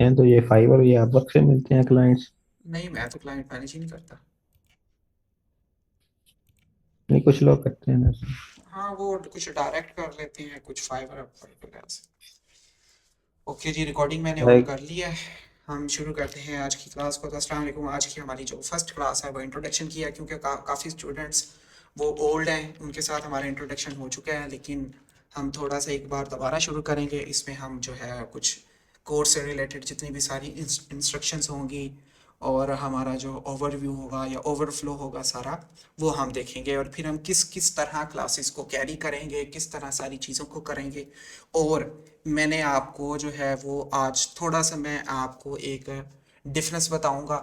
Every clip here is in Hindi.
करते हैं तो ये फाइवर ये अपवर्क से मिलते हैं क्लाइंट्स? नहीं, मैं तो क्लाइंट मैनेज ही नहीं करता। नहीं, कुछ लोग करते हैं ना। हाँ, वो कुछ डायरेक्ट कर लेते हैं, कुछ फाइवर अपवर्क वगैरह से। ओके जी, रिकॉर्डिंग मैंने ऑन लाइक। कर ली है। हम शुरू करते हैं आज की क्लास को। तो अस्सलाम वालेकुम। आज की हमारी जो फर्स्ट क्लास है वो इंट्रोडक्शन की है, क्योंकि काफ़ी स्टूडेंट्स वो ओल्ड हैं, उनके साथ हमारा इंट्रोडक्शन हो चुका है, लेकिन हम थोड़ा सा एक बार दोबारा शुरू करेंगे। इसमें हम जो है कुछ कोर्स से रिलेटेड जितनी भी सारी इंस्ट्रक्शंस होंगी और हमारा जो ओवरव्यू होगा या ओवरफ्लो होगा सारा, वो हम देखेंगे। और फिर हम किस किस तरह क्लासेस को कैरी करेंगे, किस तरह सारी चीज़ों को करेंगे। और मैंने आपको जो है वो आज थोड़ा सा मैं आपको एक डिफरेंस बताऊंगा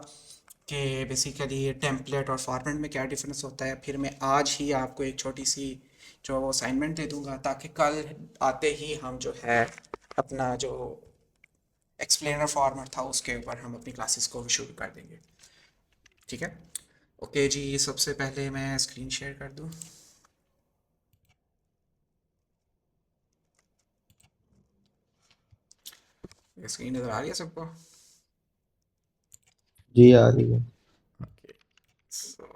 कि बेसिकली टेम्पलेट और फॉर्मेट में क्या डिफरेंस होता है। फिर मैं आज ही आपको एक छोटी सी जो असाइनमेंट दे दूंगा, ताकि कल आते ही हम जो है अपना जो एक्सप्लेनर फॉर्मेट था उसके ऊपर हम अपनी क्लासेस को शुरू कर देंगे। ठीक है। ओके जी, सबसे पहले मैं स्क्रीन शेयर कर दूं। ये स्क्रीन नज़र आ रही है सबको? जी आ रही है। ओके, सो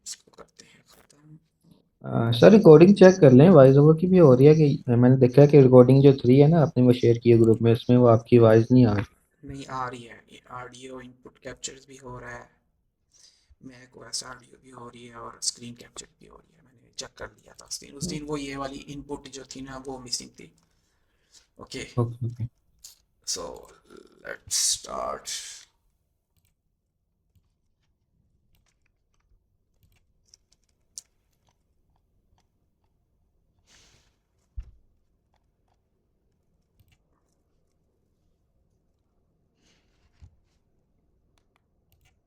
इसको करते हैं ख़त्म। सर रिकॉर्डिंग चेक कर लें, वॉइस ओवर की भी हो रही है कि मैंने देखा है कि रिकॉर्डिंग जो 3 है ना, आपने वो शेयर की है ग्रुप में, इसमें वो आपकी आवाज़ नहीं आ रही। नहीं आ रही है, ये ऑडियो इनपुट कैप्चर भी हो रहा है, मैक ओएस ऑडियो भी हो रही है और स्क्रीन कैप्चर भी हो रही है। मैंने चेक कर लिया था उस दिन वो ये वाली इनपुट जो थी ना वो मिसिंग थी। Okay, okay okay. So let's start.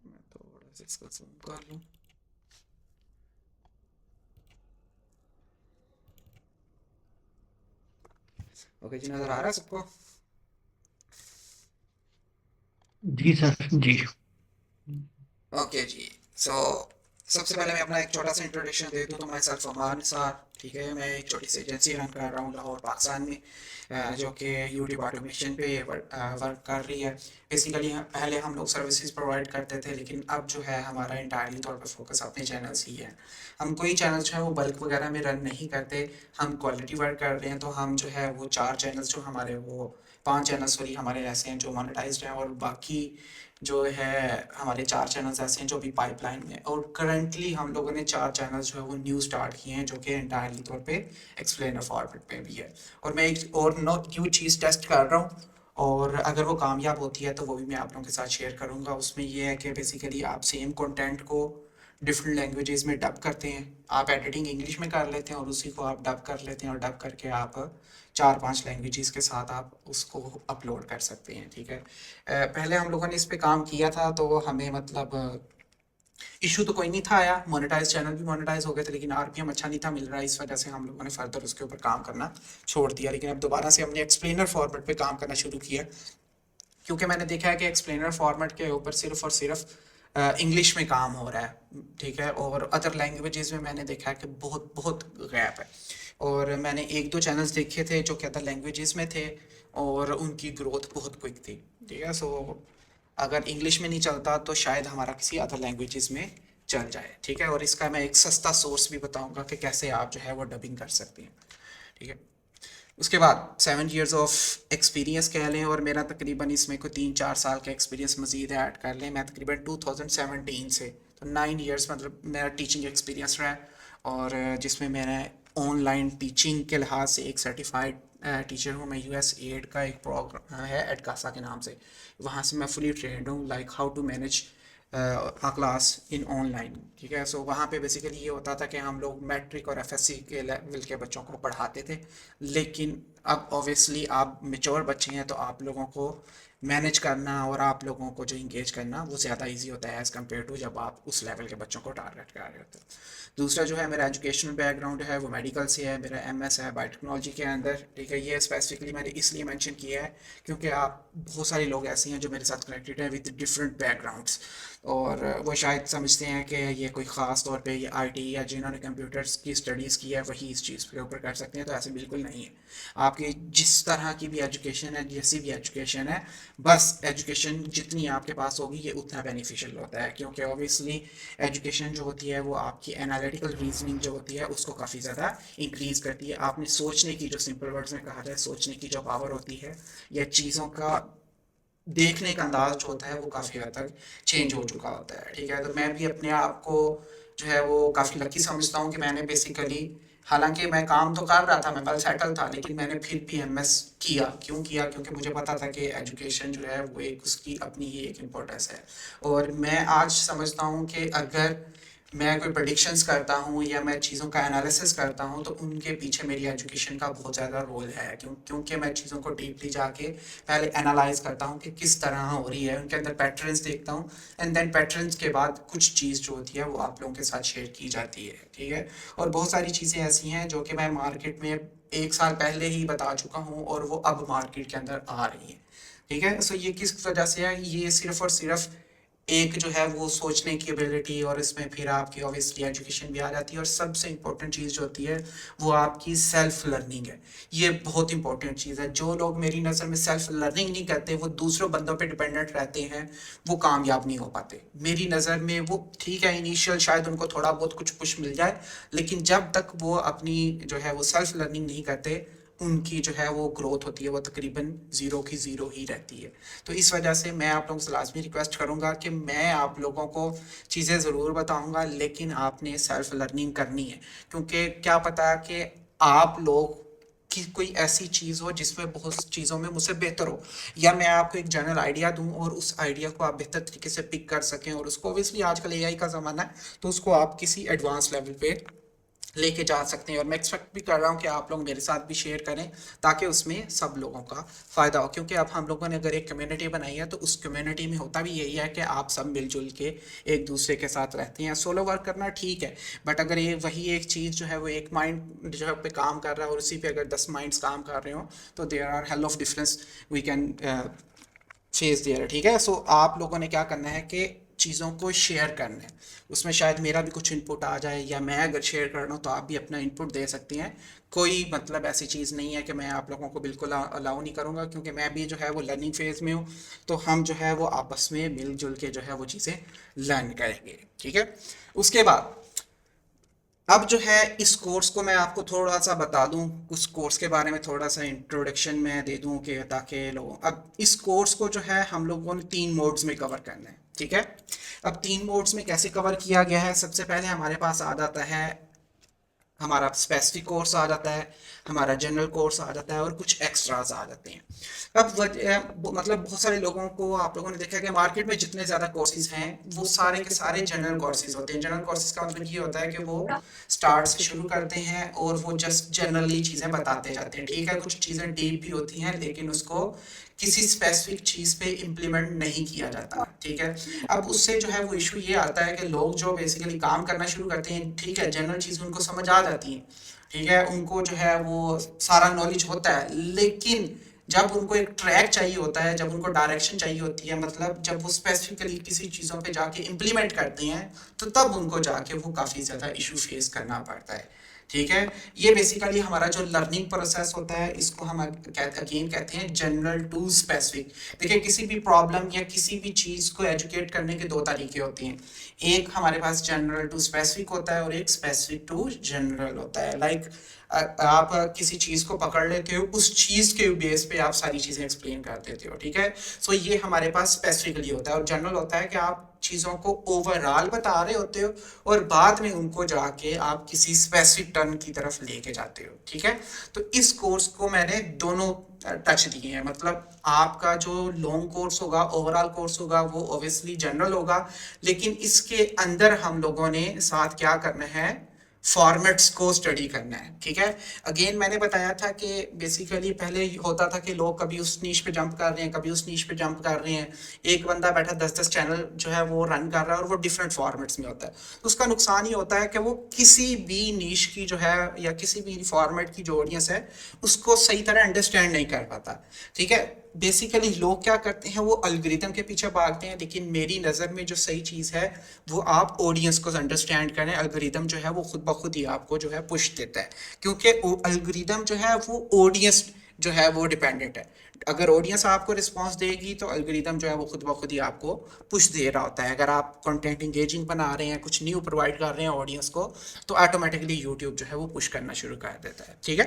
मैं थोड़ा सा इसका जूम कर लूँ। ओके जी, नज़र आ रहा है सबको? जी सर जी। ओके जी, सो सबसे पहले मैं अपना एक छोटा सा इंट्रोडक्शन दे दूँ। तो मैं सेल्फ अमान निसार, ठीक है, मैं एक छोटी सी एजेंसी रन कर रहा हूँ लाहौर पाकिस्तान में, जो कि यूट्यूब ऑटोमेशन पे वर्क कर रही है। बेसिकली पहले हम लोग सर्विसेज प्रोवाइड करते थे, लेकिन अब जो है हमारा इंटायरली तौर पर फोकस अपने चैनल्स ही है। हम कोई चैनल जो है वो बल्क वगैरह में रन नहीं करते, हम क्वालिटी वर्क कर रहे हैं। तो हम जो है वो 4 चैनल्स जो हमारे वो 5 चैनल्स सॉरी हमारे ऐसे हैं जो मोनेटाइज्ड हैं, और बाकी जो है हमारे 4 चैनल्स ऐसे हैं जो भी पाइपलाइन में। और करंटली हम लोगों ने 4 चैनल्स जो है वो न्यू स्टार्ट किए हैं, जो कि इंटायरली तौर पे एक्सप्लेनर फॉर्मेट पे भी है। और मैं एक और न्यू चीज़ टेस्ट कर रहा हूँ, और अगर वो कामयाब होती है तो वो भी मैं आप लोगों के साथ शेयर करूँगा। उसमें ये है कि बेसिकली आप सेम कंटेंट को डिफरेंट लैंग्वेजेस में डब करते हैं। आप एडिटिंग इंग्लिश में कर लेते हैं और उसी को आप डब कर लेते हैं, और डब करके आप 4-5 लैंग्वेजेस के साथ आप उसको अपलोड कर सकते हैं। ठीक है। पहले हम लोगों ने इस पे काम किया था, तो हमें मतलब इशू तो कोई नहीं था आया, मोनेटाइज चैनल भी मोनेटाइज हो गए थे, लेकिन आरपीएम अच्छा नहीं था मिल रहा। इस वजह से हम लोगों ने फर्दर उसके ऊपर काम करना छोड़ दिया। लेकिन अब दोबारा से हमने एक्सप्लेनर फॉर्मेट पे काम करना शुरू किया, क्योंकि मैंने देखा है कि एक्सप्लेनर फॉर्मेट के ऊपर सिर्फ और सिर्फ इंग्लिश में काम हो रहा है। ठीक है। और अदर लैंग्वेजेस में मैंने देखा है कि बहुत बहुत गैप है। और मैंने एक दो चैनल्स देखे थे जो कि अदर लैंग्वेजेस में थे, और उनकी ग्रोथ बहुत क्विक थी। ठीक है। सो अगर इंग्लिश में नहीं चलता तो शायद हमारा किसी अदर लैंग्वेजेस में चल जाए। ठीक है। और इसका मैं एक सस्ता सोर्स भी बताऊंगा कि कैसे आप जो है वो डबिंग कर सकते हैं। ठीक है। उसके बाद 7 years ऑफ एक्सपीरियंस कह लें, और मेरा तकरीबन इसमें कोई 3-4 साल का एक्सपीरियंस मजीद ऐड कर लें। मैं तकरीबन 2017 से, तो 9 years मतलब मेरा टीचिंग एक्सपीरियंस रहा है। और जिसमें मैंने ऑनलाइन टीचिंग के लिहाज से एक सर्टिफाइड टीचर हूँ। मैं यूएस एड का एक प्रोग्राम है एडकासा के नाम से, वहाँ से मैं फुली ट्रेंड हूँ, like how to manage a class in online. ठीक है। सो वहाँ पे बेसिकली ये होता था कि हम लोग मैट्रिक और एफएससी के लेवल के बच्चों को पढ़ाते थे। लेकिन अब ऑब्वियसली आप मेच्योर बच्चे हैं, तो आप लोगों को मैनेज करना और आप लोगों को जो इंगेज करना वो ज़्यादा इजी होता है एज़ कम्पेयर टू जब आप उस लेवल के बच्चों को टारगेट कर रहे होते हैं। दूसरा जो है मेरा एजुकेशनल बैकग्राउंड है वो मेडिकल से है। मेरा एमएस है बायोटेक्नोलॉजी के अंदर। ठीक है। ये स्पेसिफिकली मैंने इसलिए मेंशन किया है क्योंकि आप बहुत सारे लोग ऐसे हैं जो मेरे साथ कनेक्टेड हैं विद डिफरेंट बैकग्राउंड्स, और वो शायद समझते हैं कि ये कोई ख़ास तौर पे ये आईटी या जिन्होंने कंप्यूटर्स की स्टडीज़ की है वही इस चीज़ के ऊपर कर सकते हैं। तो ऐसे बिल्कुल नहीं है। आपके जिस तरह की भी एजुकेशन है, जैसी भी एजुकेशन है, बस एजुकेशन जितनी आपके पास होगी ये उतना बेनिफिशियल होता है, क्योंकि ऑब्वियसली एजुकेशन जो होती है वो आपकी एनालिटिकल रीजनिंग जो होती है उसको काफ़ी ज़्यादा इंक्रीज़ करती है। आपने सोचने की, जो सिंपल वर्ड्स में कहा जाए, सोचने की जो पावर होती है या चीज़ों का देखने का अंदाज जो होता है वो काफ़ी हद तक चेंज हो चुका होता है। ठीक है, तो मैं भी अपने आप को जो है वो काफ़ी लकी समझता हूँ कि मैंने बेसिकली, हालांकि मैं काम तो कर रहा था, मैं पहले सेटल था, लेकिन मैंने फिर भी एमएस किया। क्यों किया? क्योंकि मुझे पता था कि एजुकेशन जो है वो एक उसकी अपनी ही एक इम्पोर्टेंस है। और मैं आज समझता हूँ कि अगर मैं कोई प्रेडिक्शंस करता हूँ या मैं चीज़ों का एनालिसिस करता हूँ तो उनके पीछे मेरी एजुकेशन का बहुत ज़्यादा रोल है, क्योंकि मैं चीज़ों को डीपली जाके पहले एनालाइज करता हूँ कि किस तरह हो रही है, उनके अंदर पैटर्न्स देखता हूँ, एंड देन पैटर्न्स के बाद कुछ चीज़ जो होती है वो आप लोगों के साथ शेयर की जाती है। ठीक है, और बहुत सारी चीज़ें ऐसी हैं जो कि मैं मार्केट में 1 साल पहले ही बता चुका हूँ और वो अब मार्केट के अंदर आ रही हैं। ठीक है, सो ये किस वजह से है? ये सिर्फ और सिर्फ एक जो है वो सोचने की एबिलिटी, और इसमें फिर आपकी ऑब्वियसली एजुकेशन भी आ जाती है, और सबसे इम्पोर्टेंट चीज़ जो होती है वो आपकी सेल्फ लर्निंग है। ये बहुत इंपॉर्टेंट चीज़ है। जो लोग मेरी नज़र में सेल्फ लर्निंग नहीं करते, वो दूसरों बंदों पे डिपेंडेंट रहते हैं, वो कामयाब नहीं हो पाते मेरी नज़र में। वो ठीक है, इनिशियल शायद उनको थोड़ा बहुत कुछ पुश मिल जाए, लेकिन जब तक वो अपनी जो है वो सेल्फ लर्निंग नहीं करते, उनकी जो है वो ग्रोथ होती है वो तकरीबन ज़ीरो की ज़ीरो ही रहती है। तो इस वजह से मैं आप लोगों से लाजमी रिक्वेस्ट करूंगा कि मैं आप लोगों को चीज़ें ज़रूर बताऊंगा, लेकिन आपने सेल्फ लर्निंग करनी है, क्योंकि क्या पता कि आप लोग की कोई ऐसी चीज़ हो जिसमें बहुत चीज़ों में मुझसे बेहतर हो, या मैं आपको एक जनरल आइडिया दूं और उस आइडिया को आप बेहतर तरीके से पिक कर सकें, और उसको ऑब्वियसली आजकल एआई का ज़माना है तो उसको आप किसी एडवांस लेवल पे लेके जा सकते हैं। और मैं एक्सपेक्ट भी कर रहा हूँ कि आप लोग मेरे साथ भी शेयर करें, ताकि उसमें सब लोगों का फ़ायदा हो, क्योंकि अब हम लोगों ने अगर एक कम्युनिटी बनाई है तो उस कम्युनिटी में होता भी यही है कि आप सब मिलजुल के एक दूसरे के साथ रहते हैं। सोलो वर्क करना ठीक है, बट अगर ये वही एक चीज़ जो है वो एक माइंड जो है पे काम कर रहा है और उसी पे अगर 10 माइंड्स काम कर रहे हो, तो there are hell of difference we can face there. ठीक है, सो आप लोगों ने क्या करना है कि चीज़ों को शेयर करना है। उसमें शायद मेरा भी कुछ इनपुट आ जाए, या मैं अगर शेयर कर रहा हूँ तो आप भी अपना इनपुट दे सकती हैं। कोई मतलब ऐसी चीज़ नहीं है कि मैं आप लोगों को बिल्कुल अलाउ नहीं करूँगा, क्योंकि मैं भी जो है वो लर्निंग फेज़ में हूँ। तो हम जो है वो आपस में मिलजुल के जो है वो चीज़ें लर्न करेंगे। ठीक है, उसके बाद अब जो है इस कोर्स को मैं आपको थोड़ा सा बता दूं, उस कोर्स के बारे में थोड़ा सा इंट्रोडक्शन मैं दे दूं कि ताकि लोगों, अब इस कोर्स को जो है हम लोगों ने 3 मोड्स में कवर करना है। ठीक है, अब 3 मोड्स में कैसे कवर किया गया है? सबसे पहले हमारे पास आ जाता है हमारा स्पेसिफिक कोर्स आ जाता है, हमारा जनरल कोर्स आ जाता है, और कुछ एक्स्ट्राज आ जाते हैं। अब मतलब बहुत सारे लोगों को आप लोगों ने देखा कि मार्केट में जितने ज़्यादा कोर्सेज हैं वो सारे के सारे जनरल कोर्सेज होते हैं। जनरल कोर्सेज का मतलब ये होता है कि वो स्टार्ट से शुरू करते हैं और वो जस्ट जनरली चीज़ें बताते जाते हैं। ठीक है, कुछ चीज़ें डीप भी होती हैं, लेकिन उसको किसी स्पेसिफिक चीज़ पे इम्प्लीमेंट नहीं किया जाता। ठीक है, अब उससे जो है वो इशू ये आता है कि लोग जो बेसिकली काम करना शुरू करते हैं, ठीक है, जनरल चीज़ उनको समझ आ जाती है, ठीक है, उनको जो है वो सारा नॉलेज होता है, लेकिन जब उनको एक ट्रैक चाहिए होता है, जब उनको डायरेक्शन चाहिए होती है, मतलब जब वो स्पेसिफिकली किसी चीज़ों पे जाके इम्प्लीमेंट करते हैं, तो तब उनको जाके वो काफ़ी ज़्यादा इशू फेस करना पड़ता है। ठीक है, ये बेसिकली हमारा जो लर्निंग प्रोसेस होता है, इसको हम अगेन कहते हैं जनरल टू स्पेसिफिक। देखिए, किसी भी प्रॉब्लम या किसी भी चीज़ को एजुकेट करने के 2 तरीके होते हैं। एक हमारे पास जनरल टू स्पेसिफिक होता है और एक स्पेसिफिक टू जनरल होता है। लाइक आप किसी चीज़ को पकड़ लेते हो, उस चीज़ के बेस पे आप सारी चीज़ें एक्सप्लेन कर देते हो। ठीक है, सो ये हमारे पास स्पेसिफिकली होता है। और जनरल होता है कि आप चीज़ों को ओवरऑल बता रहे होते हो और बाद में उनको जाके आप किसी स्पेसिफिक टर्न की तरफ लेके जाते हो। ठीक है, तो इस कोर्स को मैंने दोनों टच दिए हैं। मतलब आपका जो लॉन्ग कोर्स होगा, ओवरऑल कोर्स होगा, वो ऑब्वियसली जनरल होगा, लेकिन इसके अंदर हम लोगों ने साथ क्या करना है, फॉर्मेट्स को स्टडी करना है। ठीक है, अगेन मैंने बताया था कि बेसिकली पहले होता था कि लोग कभी उस नीश पे जंप कर रहे हैं, कभी उस नीश पे जंप कर रहे हैं। एक बंदा बैठा 10-10 चैनल जो है वो रन कर रहा है और वो डिफरेंट फॉर्मेट्स में होता है। तो उसका नुकसान ये होता है कि वो किसी भी नीश की जो है या किसी भी फॉर्मेट की जो ऑडियंस है उसको सही तरह अंडरस्टैंड नहीं कर पाता। ठीक है, बेसिकली लोग क्या करते हैं, वो एल्गोरिथम के पीछे भागते हैं, लेकिन मेरी नज़र में जो सही चीज़ है वो आप ऑडियंस को अंडरस्टैंड करें। एल्गोरिथम जो है वो खुद ब खुद ही आपको जो है पुश देता है, क्योंकि एल्गोरिथम जो है वो ऑडियंस जो है वो डिपेंडेंट है। अगर ऑडियंस आपको रिस्पांस देगी तो एल्गोरिदम जो है वो खुद ब खुद ही आपको पुश दे रहा होता है। अगर आप कंटेंट इंगेजिंग बना रहे हैं, कुछ न्यू प्रोवाइड कर रहे हैं ऑडियंस को, तो ऑटोमेटिकली यूट्यूब जो है वो पुश करना शुरू कर देता है। ठीक है,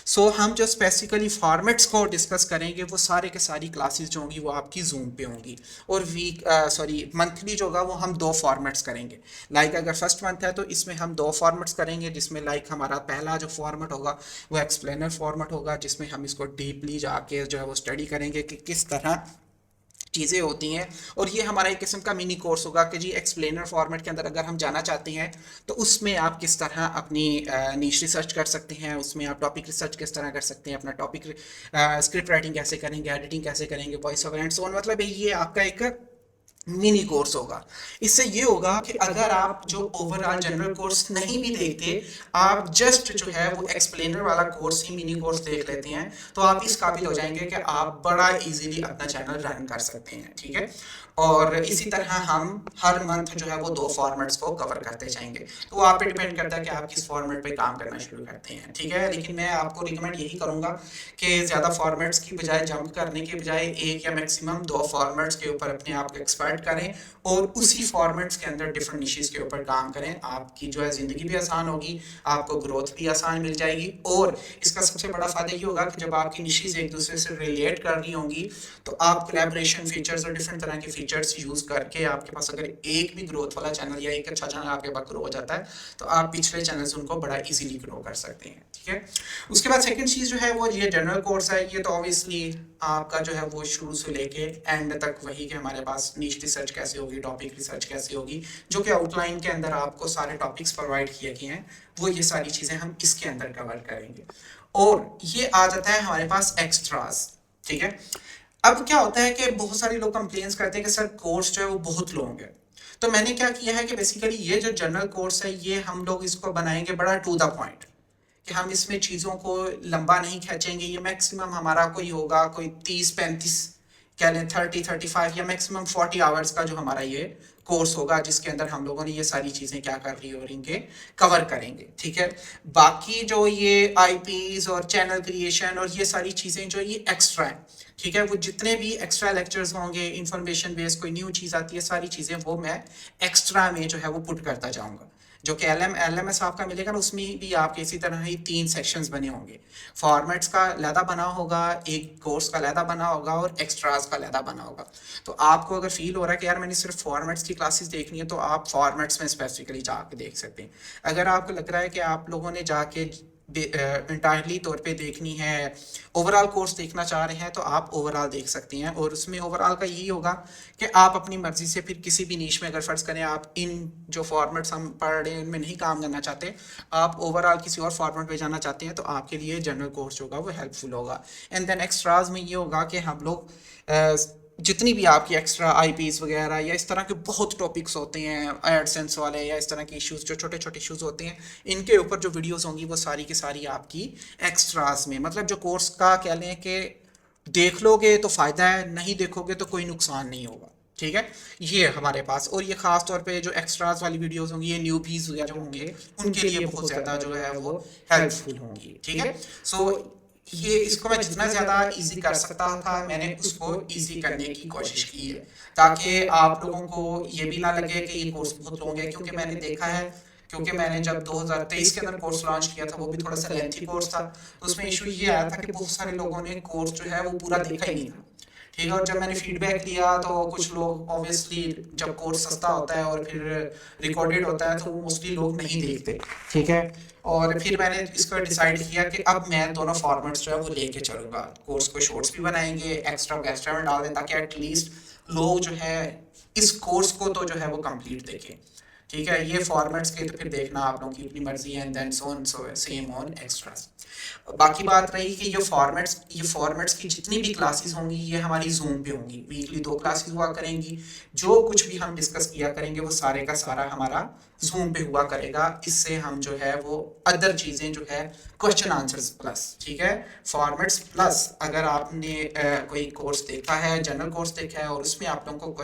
सो हम जो स्पेसिफिकली फॉर्मेट्स को डिस्कस करेंगे वो सारे के सारी क्लासेस जो होंगी वो आपकी जूम पे होंगी। और वीक सॉरी मंथली जो होगा वो हम दो फॉर्मेट्स करेंगे। लाइक अगर फर्स्ट मंथ है तो इसमें हम दो फॉर्मेट्स करेंगे, जिसमें लाइक हमारा पहला जो फॉर्मेट होगा वो एक्सप्लेनर फॉर्मेट होगा, जिसमें हम इसको डीपली जाके जो है वो स्टडी करेंगे कि किस तरह चीज़ें होती हैं। और ये हमारा एक किस्म का मिनी कोर्स होगा कि जी एक्सप्लेनर फॉर्मेट के अंदर अगर हम जाना चाहते हैं तो उसमें आप किस तरह अपनी नीश रिसर्च कर सकते हैं, उसमें आप टॉपिक रिसर्च किस तरह कर सकते हैं, अपना टॉपिक स्क्रिप्ट राइटिंग कैसे करेंगे, एडिटिंग कैसे करेंगे, voice over and so on. मतलब ये आपका एक मिनी कोर्स होगा। इससे ये होगा कि अगर आप जो ओवरऑल जनरल कोर्स नहीं भी देखते, आप जस्ट जो है वो एक्सप्लेनर वाला कोर्स ही मिनी कोर्स देख लेते हैं, तो आप इस काबिल हो जाएंगे कि आप बड़ा इजीली अपना चैनल रन कर सकते हैं। ठीक है, और इसी तरह हम हर मंथ जो है वो दो फॉर्मेट्स को कवर करते जाएंगे। तो वो आप पे डिपेंड करता है कि आप किस फॉर्मेट पे काम करना शुरू करते हैं। ठीक है, लेकिन मैं आपको रिकमेंड यही करूंगा कि ज़्यादा फॉर्मेट्स की बजाय, जंप करने के बजाय एक या मैक्सिमम दो फॉर्मेट्स के ऊपर अपने आप को एक्सपर्ट करें और उसी फॉर्मेट्स के अंदर डिफरेंट निशेस के ऊपर काम करें। आपकी जो है ज़िंदगी भी आसान होगी, आपको ग्रोथ भी आसान मिल जाएगी। और इसका सबसे बड़ा फ़ायदा ये होगा कि जब आपकी निशेस एक दूसरे से रिलेट कर रही होंगी तो आप कोलैबोरेशन फीचर्स और डिफरेंट तरह के फीचर्स यूज़ करके, आपके पास अगर एक भी ग्रोथ वाला चैनल या एक अच्छा चैनल आपके पास ग्रो हो जाता है तो आप पिछले चैनल से उनको बड़ा इजीली ग्रो कर सकते हैं। ठीक है, उसके बाद सेकंड चीज़ जो है वो ये जनरल कोर्स है। ये तो ऑब्वियसली आपका जो है वो शुरू से लेके एंड तक वही कि हमारे पास नीश रिसर्च कैसे होगी, टॉपिक रिसर्च कैसे होगी, जो कि आउटलाइन के अंदर आपको सारे टॉपिक्स प्रोवाइड किए गए हैं, वो ये सारी चीज़ें हम इसके अंदर कवर करेंगे। और ये आ जाता है हमारे पास एक्स्ट्रास। ठीक है, अब क्या होता है कि बहुत सारे लोग कंप्लेन्स करते हैं कि सर कोर्स जो है वो बहुत लॉन्ग है। तो मैंने क्या किया है कि बेसिकली ये जो जनरल कोर्स है ये हम लोग इसको बनाएंगे बड़ा टू द पॉइंट, कि हम इसमें चीज़ों को लंबा नहीं खींचेंगे। ये मैक्सिमम हमारा कोई होगा कोई 30-35 कह लें, 30-35 या मैक्सिमम 40 आवर्स का जो हमारा ये कोर्स होगा, जिसके अंदर हम लोगों ने ये सारी चीज़ें क्या कर रही हो इनके कवर करेंगे। ठीक है, बाकी जो ये आईपीज और चैनल क्रिएशन और ये सारी चीज़ें जो ये एक्स्ट्रा है, ठीक है, वो जितने भी एक्स्ट्रा लेक्चर्स होंगे, इंफॉर्मेशन बेस्ड कोई न्यू चीज़ आती है, सारी चीज़ें वो मैं एक्स्ट्रा में जो है वो पुट करता जाऊँगा। जो कि एल एम एस आपका मिलेगा ना, उसमें भी आपके इसी तरह ही 3 सेक्शंस बने होंगे। फॉर्मेट्स का अलहदा बना होगा, एक कोर्स का अलहदा बना होगा और एक्स्ट्रास का अलहदा बना होगा। तो आपको अगर फील हो रहा है कि यार मैंने सिर्फ फॉर्मेट्स की क्लासेस देखनी है, तो आप फॉर्मेट्स में स्पेसिफिकली जाके देख सकते हैं। अगर आपको लग रहा है कि आप लोगों ने जाके इंटायरली तौर पे देखनी है, ओवरऑल कोर्स देखना चाह रहे हैं, तो आप ओवरऑल देख सकते हैं। और उसमें ओवरऑल का यही होगा कि आप अपनी मर्जी से फिर किसी भी नीश में, अगर फर्ज करें आप इन जो फॉर्मेट्स हम पढ़ रहे हैं उनमें नहीं काम करना चाहते, आप ओवरऑल किसी और फॉर्मेट पे जाना चाहते हैं, तो आपके लिए जनरल कोर्स होगा वो हेल्पफुल होगा। एंड देन एक्स्ट्राज में ये होगा कि हम लोग जितनी भी आपकी एक्स्ट्रा आईपीज वगैरह या इस तरह के बहुत टॉपिक्स होते हैं, एडसेंस वाले या इस तरह के इश्यूज जो छोटे छोटे इश्यूज होते हैं, इनके ऊपर जो वीडियोस होंगी वो सारी की सारी आपकी एक्स्ट्रास में, मतलब जो कोर्स का कह लें कि देख लोगे तो फ़ायदा है, नहीं देखोगे तो कोई नुकसान नहीं होगा। ठीक है, ये हमारे पास। और ये खास तौर पे जो एक्स्ट्रास वाली वीडियोस होंगी, ये न्यूबीज वगैरह जो होंगे उनके लिए बहुत ज़्यादा जो है वो हेल्पफुल होंगी। ठीक है, सो ये इसको मैं जितना ज़्यादा इजी कर सकता था मैंने उसको इजी करने की कोशिश की है, ताकि आप लोगों को ये भी ना लगे कि ये कोर्स बहुत लॉन्ग है। क्योंकि मैंने देखा है, क्योंकि मैंने जब 2023 के अंदर कोर्स लॉन्च किया था, वो भी थोड़ा सा लेंथी कोर्स था, तो उसमें इशू ये आया था कि बहुत सारे लोगों ने कोर्स जो है वो पूरा देखा ही नहीं था। ठीक है, और जब मैंने फीडबैक लिया तो कुछ लोग ऑब्वियसली, जब कोर्स सस्ता होता है और फिर रिकॉर्डेड होता है, तो वो मोस्टली लोग नहीं देखते। ठीक है, और फिर मैंने इसको डिसाइड किया कि अब मैं दोनों फॉर्मेट्स जो है वो लेके चलूँगा। कोर्स को शॉर्ट्स भी बनाएंगे, एक्स्ट्रा एक्स्ट्रा में डाल दें, ताकि एटलीस्ट लोग जो है इस कोर्स को तो जो है वो कंप्लीट देखें। ठीक है, ये फॉर्मेट्स के तो फिर देखना आप लोगों की अपनी मर्जी है, and then so on so same on extras. बाकी बात रही कि ये फॉर्मेट्स की जितनी भी क्लासेस होंगी ये हमारी जूम पे होंगी। वीकली 2 क्लासेस हुआ करेंगी। जो कुछ भी हम डिस्कस किया करेंगे वो सारे का सारा हमारा जूम पे हुआ करेगा। इससे हम जो है वो अदर चीज़ें जो है क्वेश्चन आंसर्स प्लस, ठीक है, फॉर्मेट्स प्लस, अगर आपने कोई कोर्स देखा है, जनरल कोर्स देखा है और उसमें आप लोगों को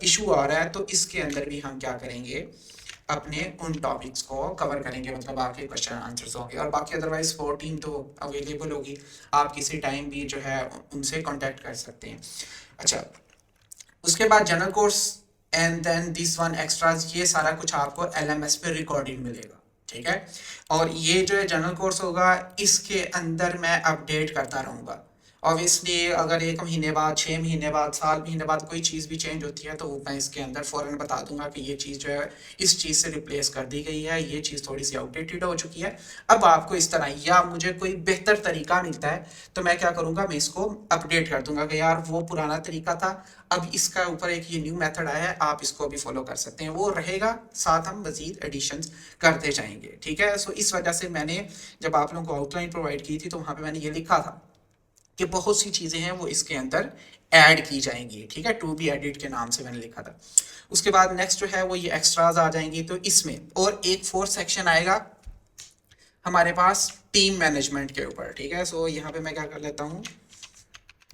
इशू आ रहा है, तो इसके अंदर भी हम क्या करेंगे, अपने उन टॉपिक्स को कवर करेंगे, मतलब आपके क्वेश्चन आंसर्स होंगे, और बाकी अदरवाइज 14 तो अवेलेबल होगी, आप किसी टाइम भी जो है उनसे कांटेक्ट कर सकते हैं। अच्छा, उसके बाद general course and then this one extras, ये सारा कुछ आपको एलएमएस पे रिकॉर्डेड मिलेगा, ठीक है। और ये जो है जनरल कोर्स होगा, इसके अंदर मैं अपडेट करता रहूँगा। ऑब्वियसली अगर 1 महीने बाद, 6 महीने बाद, साल महीने बाद कोई चीज़ भी चेंज होती है तो वो मैं इसके अंदर फ़ौरन बता दूंगा कि ये चीज़ जो है इस चीज़ से रिप्लेस कर दी गई है, ये चीज़ थोड़ी सी आउटडेटेड हो चुकी है, अब आपको इस तरह, या मुझे कोई बेहतर तरीका मिलता है तो मैं क्या करूँगा, मैं इसको अपडेट कर दूंगा कि यार वो पुराना तरीका था, अब इसका ऊपर एक ये न्यू मेथड आया है, आप इसको भी फॉलो कर सकते हैं, वो रहेगा, साथ हम मजीद एडिशंस करते जाएंगे, ठीक है। सो इस वजह से मैंने जब आप लोगों को आउटलाइन प्रोवाइड की थी तो वहाँ पे मैंने ये लिखा था कि बहुत सी चीज़ें हैं वो इसके अंदर ऐड की जाएंगी, ठीक है, टू बी एडिट के नाम से मैंने लिखा था। उसके बाद नेक्स्ट जो है वो ये एक्स्ट्राज आ जाएंगी, तो इसमें और एक फोर्थ सेक्शन आएगा हमारे पास टीम मैनेजमेंट के ऊपर, ठीक है। सो यहाँ पे मैं क्या कर लेता हूँ,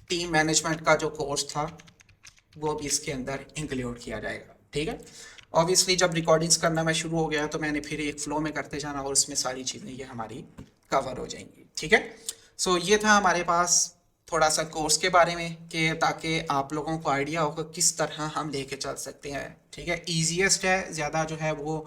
टीम मैनेजमेंट का जो कोर्स था वो भी इसके अंदर इंक्लूड किया जाएगा, ठीक है। ऑब्वियसली जब रिकॉर्डिंग्स करना मैं शुरू हो गया तो मैंने फिर एक फ्लो में करते जाना और उसमें सारी चीज़ें ये हमारी कवर हो जाएंगी, ठीक है। सो ये था हमारे पास थोड़ा सा कोर्स के बारे में, कि ताकि आप लोगों को आइडिया होगा किस तरह हम लेके चल सकते हैं, ठीक है। ईजीएस्ट है, ज़्यादा जो है वो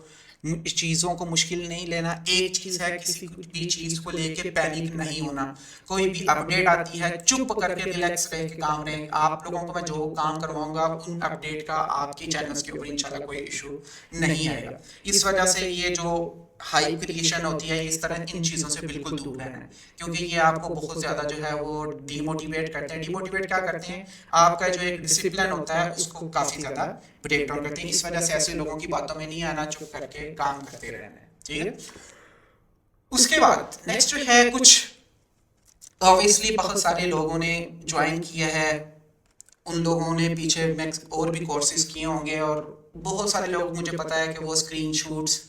चीज़ों को मुश्किल नहीं लेना, एक चीज़ है किसी भी चीज़ को लेके पैनिक नहीं होना, कोई भी अपडेट आती है चुप करके रिलैक्स रह के काम रहे, आप लोगों को मैं जो काम करवाऊंगा उन अपडेट का आपकी चैनल्स के ऊपर इंशाल्लाह कोई इशू नहीं आएगा। इस वजह से ये जो हाइप क्रिएशन होती है इस तरह इन चीज़ों से बिल्कुल दूर रहना है, क्योंकि ये आपको बहुत ज़्यादा जो है वो डिमोटिवेट करते हैं। डिमोटिवेट क्या करते हैं, आपका जो एक डिसिप्लिन होता है उसको काफ़ी ज़्यादा ब्रेक डाउन करते हैं। इस वजह से ऐसे लोगों की बातों में नहीं आना, चुप करके काम करते रहना है, ठीक है। उसके बाद नेक्स्ट जो है कुछ, ऑब्वियसली बहुत सारे लोगों ने ज्वाइन किया है, उन लोगों ने पीछे मैक्स और भी कोर्सेज किए होंगे, और बहुत सारे लोग मुझे पता है कि वो स्क्रीनशॉट्स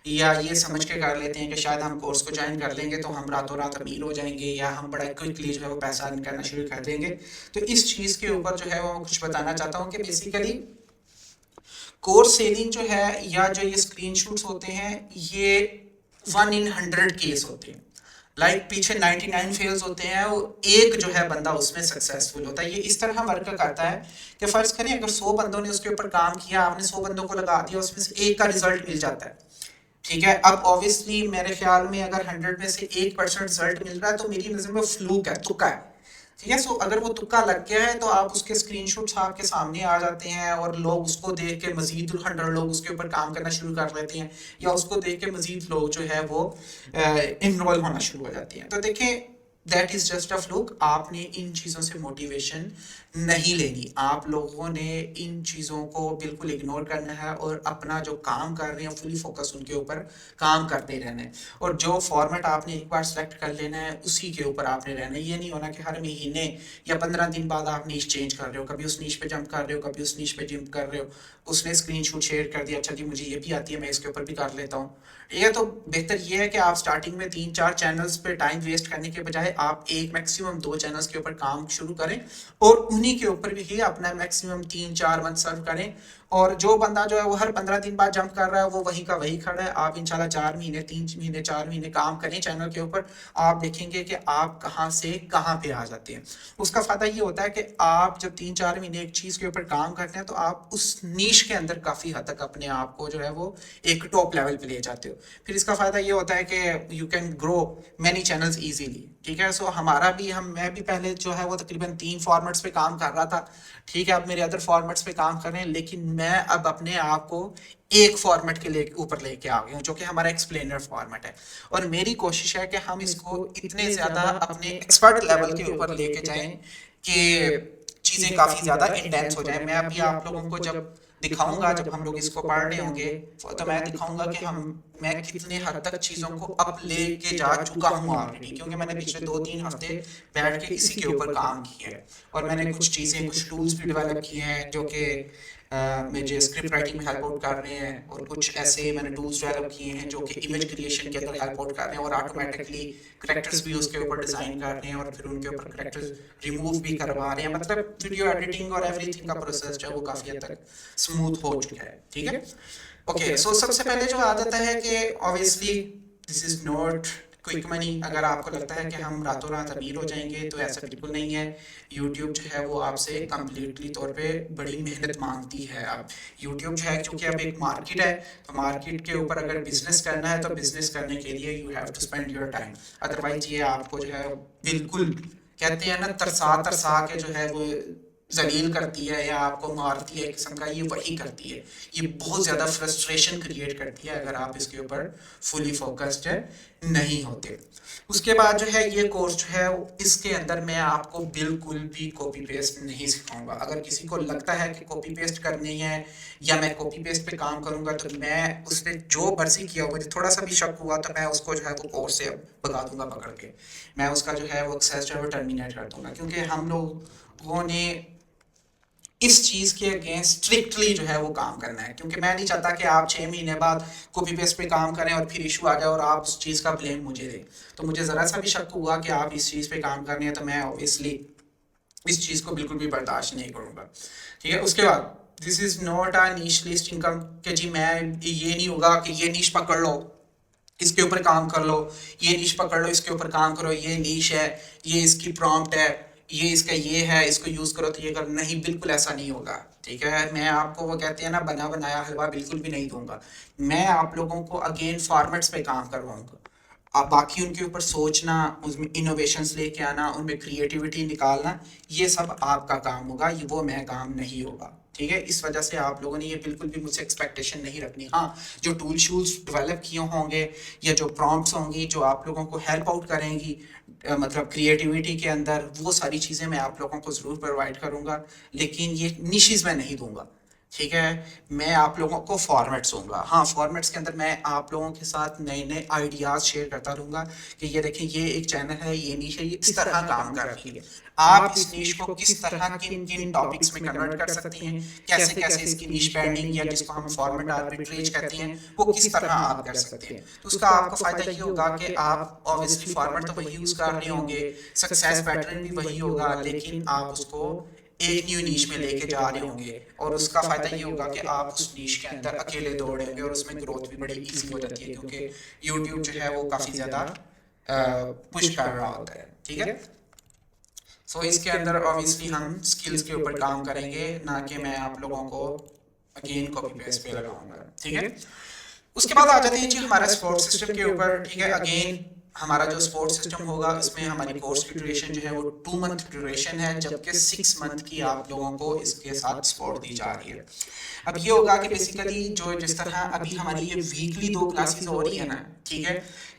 या ये समझ के कर लेते हैं कि शायद हम कोर्स को ज्वाइन कर लेंगे तो हम रातों रात अमीर हो जाएंगे, या हम बड़ा क्विकली जो है वो पैसा अर्न करना शुरू कर देंगे। तो इस चीज़ के ऊपर जो है वो कुछ बताना चाहता हूँ कि बेसिकली कोर्स सेलिंग जो है या जो ये स्क्रीनशॉट्स होते हैं ये 1 in 100 केस होते हैं, लाइक पीछे 99 फेल्स होते हैं, वो एक जो है बंदा उसमें सक्सेसफुल होता है। ये इस तरह वर्क करता है कि फर्ज करें अगर 100 बंदों ने उसके ऊपर काम किया, आपने 100 बंदों को लगा दिया, उसमें से एक का रिजल्ट मिल जाता है, ठीक है। अब ऑब्वियसली मेरे ख्याल में अगर 100 में से 1% रिजल्ट मिल रहा है तो मेरी नजर में फ्लूक है, तुक्का है, ठीक है। सो अगर वो तुक्का लग गया है तो आप उसके स्क्रीनशॉट्स आपके सामने आ जाते हैं और लोग उसको देख के मजीद 100 लोग उसके ऊपर काम करना शुरू कर लेते हैं, या उसको देख के मजीद लोग जो है वो इनरोल होना शुरू हो जाते हैं। तो देखें, that is just a fluke, आपने इन चीज़ों से मोटिवेशन नहीं लेनी, आप लोगों ने इन चीज़ों को बिल्कुल इग्नोर करना है और अपना जो काम कर रहे हैं फुली फोकस उनके ऊपर काम करते रहना है, और जो फॉर्मेट आपने एक बार सेलेक्ट कर लेना है उसी के ऊपर आपने रहना है। ये नहीं होना कि हर महीने या 15 दिन बाद आप नीच चेंज कर रहे हो, कभी उस नीच पे जंप कर रहे हो, कभी उस नीच पे जंप कर रहे हो, उसने स्क्रीनशॉट शेयर कर दिया, अच्छा जी मुझे ये भी आती है मैं इसके ऊपर भी कर लेता हूँ। ये तो बेहतर ये है कि आप स्टार्टिंग में 3-4 चैनल्स पे टाइम वेस्ट करने के बजाय आप एक मैक्सिमम 2 चैनल्स के ऊपर काम शुरू करें और उन्हीं के ऊपर भी ही अपना मैक्सिमम 3-4 मंथ सर्व करें, और जो बंदा जो है वो हर 15 दिन बाद जंप कर रहा है वो वही का वही खड़ा है। आप इंशाल्लाह 4 महीने 3 महीने 4 महीने काम करें चैनल के ऊपर, आप देखेंगे कि आप कहाँ से कहाँ पे आ जाते हैं। उसका फायदा ये होता है कि आप जब 3-4 महीने एक चीज़ के ऊपर काम करते हैं तो आप उस नीश के अंदर काफ़ी हद तक अपने आप को जो है वो एक टॉप लेवल पे ले जाते हो। फिर इसका फायदा ये होता है कि you can grow many channels easily, ठीक है। सो हमारा भी मैं भी पहले जो है वो तकरीबन 3 फॉर्मेट्स पे काम कर रहा था, ठीक है। अब मेरे अदर फॉर्मेट्स पे काम कर रहे हैं, लेकिन मैं अब अपने आप को एक फॉर्मेट के ऊपर लेके आ गया हूँ जो कि हमारा एक्सप्लेनर फॉर्मेट है, और मेरी कोशिश है कि हम इसको इतने ज़्यादा अपने एक्सपर्ट लेवल के ऊपर लेके जाएं कि चीज़ें काफ़ी ज़्यादा इंटेंस हो जाए। मैं अभी आप लोगों को जब दिखाऊंगा, जब हम लोग इसको पढ़ रहे होंगे तो मैं दिखाऊंगा कि मैं कितने हद तक चीज़ों को अब लेके जा चुका हूँ ऑलरेडी, क्योंकि मैंने पिछले 2-3 हफ्ते बैठ के इसी के ऊपर काम किया है, और मैंने कुछ चीज़ें कुछ टूल्स भी डेवलप किए हैं जो कि मुझे स्क्रिप्ट राइटिंग में हेल्प आउट कर रहे हैं, और कुछ ऐसे मैंने टूल्स डेवलप किए हैं जो कि इमेज क्रिएशन के अंदर हेल्प आउट कर रहे हैं, और ऑटोमेटिकली करेक्टर्स भी उसके ऊपर डिज़ाइन कर रहे हैं और फिर उनके ऊपर करेक्टर्स रिमूव भी करवा रहे हैं। मतलब वीडियो एडिटिंग और एवरीथिंग का प्रोसेस जो है वो काफ़ी हद तक स्मूथ हो चुका है, ठीक है। ओके, सो सबसे पहले जो आ जाता है कि obviously this is not quick money. अगर आपको लगता है कि हम रातों रात अमीर हो जाएंगे तो ऐसा बिल्कुल नहीं है। यूट्यूब जो है वो आपसे कम्प्लीटली तौर पे बड़ी मेहनत मांगती है। अब यूट्यूब जो है चूँकि अब एक मार्केट है, तो मार्केट के ऊपर अगर बिजनेस करना है तो बिजनेस करने के लिए you have to spend your time. Otherwise ये आपको जो है बिल्कुल कहते हैं ना तरसा तरसा के जो है वो जलील करती है या आपको मारती है, एक किस्म का ये वही करती है। ये बहुत ज़्यादा फ्रस्ट्रेशन क्रिएट करती है अगर आप इसके ऊपर फुली फोकस्ड नहीं होते। उसके बाद जो है ये कोर्स जो है इसके अंदर मैं आपको बिल्कुल भी कॉपी पेस्ट नहीं सिखाऊंगा। अगर किसी को लगता है कि कॉपी पेस्ट करनी है या मैं कॉपी पेस्ट पे काम करूंगा तो मैं उसने जो मर्जी किया, मुझे थोड़ा सा भी शक हुआ तो मैं उसको जो है वो कोर्स से भगा दूंगा पकड़ के। मैं उसका जो है वो एक्सेस जो है वो टर्मिनेट कर दूंगा, क्योंकि हम लोगों ने इस चीज़ के अगेंस्ट स्ट्रिक्टली जो है वो काम करना है। क्योंकि मैं नहीं चाहता कि आप 6 महीने बाद कॉपी पेस्ट पे काम करें और फिर इशू आ जाए और आप उस चीज़ का ब्लेम मुझे दें। तो मुझे ज़रा सा भी शक हुआ कि आप इस चीज़ पे काम कर रहे हैं तो मैं ऑब्वियसली इस चीज़ को बिल्कुल भी बर्दाश्त नहीं करूँगा। ठीक है, उसके बाद this is not a niche list income कि जी मैं ये नहीं होगा कि ये नीश पकड़ लो इसके ऊपर काम कर लो, ये नीश पकड़ लो इसके ऊपर काम करो, ये नीश है, ये इसकी प्रॉम्प्ट है, ये इसका ये है, इसको यूज़ करो तो ये कर। नहीं, बिल्कुल ऐसा नहीं होगा। ठीक है, मैं आपको वो कहते हैं ना बना बनाया हलवा बिल्कुल भी नहीं दूंगा। मैं आप लोगों को अगेन फॉर्मेट्स पे काम करवाऊंगा। आप बाकी उनके ऊपर सोचना, उसमें इनोवेशंस लेके आना, उनमें क्रिएटिविटी निकालना, ये सब आपका काम होगा, ये वो मैं काम नहीं होगा। ठीक है, इस वजह से आप लोगों ने ये बिल्कुल भी मुझसे एक्सपेक्टेशन नहीं रखनी। हाँ, जो टूल शूल्स डेवलप किए होंगे या जो प्रॉम्प्ट्स होंगी जो आप लोगों को हेल्प आउट करेंगी मतलब क्रिएटिविटी के अंदर, वो सारी चीज़ें मैं आप लोगों को ज़रूर प्रोवाइड करूँगा, लेकिन ये निशीज़ मैं नहीं दूंगा। ठीक है, मैं आप लोगों को फॉर्मेट्स दूंगा। हाँ, फॉर्मेट्स के अंदर मैं आप लोगों के साथ नए नए आइडियाज़ शेयर करता रहूँगा कि ये देखें ये एक चैनल है, ये नीश है, ये इस तरह काम कर रही है। आप इस नीश को किस तरह किन किन टॉपिक्स में कन्वर्ट कर सकते हैं, कैसे कैसे इसकी नीश बैंडिंग या जिसको हम फॉर्मेट आर्बिट्रेज कहते हैं वो किस तरह आप कर सकते हैं। तो उसका आपको फ़ायदा ये होगा कि आप ऑब्वियसली फॉर्मेट तो वही यूज़ कर रहे होंगे, सक्सेस पैटर्न भी वही होगा, लेकिन आप उसको एक न्यू नीश में लेके जा रहे होंगे। और उसका फ़ायदा ये होगा कि आप उस नीश के अंदर अकेले दौड़े होंगे और उसमें ग्रोथ भी बड़ी ईजी हो जाती है, क्योंकि यूट्यूब जो है वो काफ़ी ज़्यादा पुश कर रहा होता है। ठीक है, सो इसके अंदर ऑब्वियसली हम स्किल्स के ऊपर काम करेंगे, ना कि मैं आप लोगों को अगेन कॉपी पेस्ट पे लगाऊंगा। ठीक है, उसके बाद आ जाते हैं जी हमारा सपोर्ट सिस्टम के ऊपर। ठीक है, अगेन हमारा जो सपोर्ट सिस्टम होगा इसमें हमारी कोर्स की ड्यूरेशन जो है वो 2 मंथ ड्यूरेशन है, जबकि 6 मंथ की आप लोगों को इसके साथ सपोर्ट दी जा रही है। अब ये होगा कि बेसिकली जो जिस तरह अभी हमारी ये वीकली 2 क्लासेस हो रही है ना, ठीक है,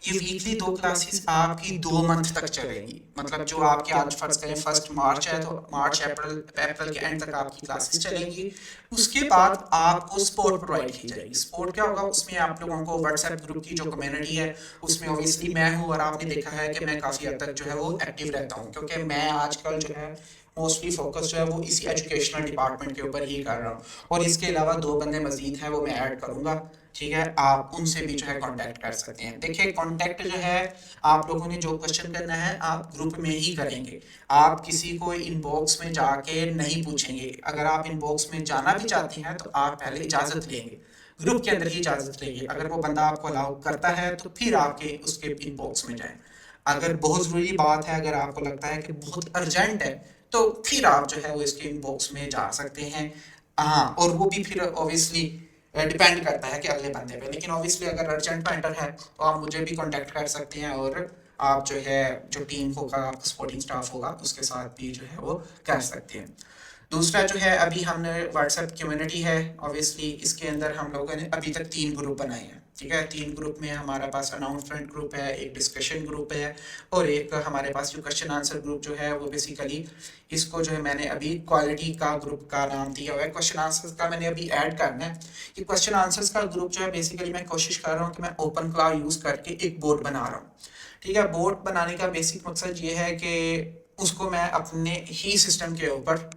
ये वीकली 2 क्लासेस आपकी 2 मंथ तक चलेगी। मतलब जो आपके आज फर्ज करें 1 मार्च है तो मार्च अप्रैल अप्रैल के एंड तक आपकी क्लासेस चलेंगी। उसके बाद आपको सपोर्ट प्रोवाइड की जाएगी। सपोर्ट क्या होगा, उसमें आप लोगों को व्हाट्सएप ग्रुप की जो कम्युनिटी है उसमें ऑब्वियसली मैं हूँ, और आपने देखा है कि मैं काफ़ी हद तक जो है वो एक्टिव रहता हूँ, क्योंकि मैं आजकल जो है मोस्टली फोकस जो है वो इसी एजुकेशनल डिपार्टमेंट के ऊपर ही कर रहा हूँ। और इसके अलावा 2 बंदे मजीद हैं वो मैं ऐड करूँगा। ठीक है, आप उनसे भी जो है कांटेक्ट कर सकते हैं। देखिए, कांटेक्ट जो है आप लोगों ने जो क्वेश्चन करना है आप ग्रुप में ही करेंगे। आप किसी को इनबॉक्स में जाके नहीं पूछेंगे। अगर आप इनबॉक्स में जाना भी चाहते हैं तो आप पहले इजाज़त लेंगे, ग्रुप के अंदर ही इजाज़त लेंगे। अगर वो बंदा आपको अलाउ करता है तो फिर आपके उसके इनबॉक्स में जाएं। अगर बहुत ज़रूरी बात है, अगर आपको लगता है कि बहुत अर्जेंट है, तो फिर आप जो है वो इसके इनबॉक्स में जा सकते हैं। हाँ, और वो भी फिर ऑब्वियसली डिपेंड करता है कि अगले बंदे पे, लेकिन ऑब्वियसली अगर अर्जेंट मैटर है तो आप मुझे भी कांटेक्ट कर सकते हैं, और आप जो है जो टीम होगा सपोर्टिंग स्टाफ होगा उसके साथ भी जो है वो कर सकते हैं। दूसरा जो है अभी हमने व्हाट्सएप कम्युनिटी है, ऑब्वियसली इसके अंदर हम लोगों ने अभी तक 3 ग्रुप बनाए हैं। ठीक है, 3 ग्रुप में हमारे पास अनाउंसमेंट ग्रुप है, एक डिस्कशन ग्रुप है, और एक हमारे पास जो क्वेश्चन आंसर ग्रुप जो है वो बेसिकली इसको जो है मैंने अभी क्वालिटी का ग्रुप का नाम दिया हुआ है। क्वेश्चन आंसर्स का मैंने अभी ऐड करना है। ये क्वेश्चन आंसर्स का ग्रुप जो है बेसिकली मैं कोशिश कर रहा हूँ कि मैं ओपन क्लास यूज़ करके एक बोर्ड बना रहा हूँ। ठीक है, बोर्ड बनाने का बेसिक मकसद ये है कि उसको मैं अपने ही सिस्टम के ऊपर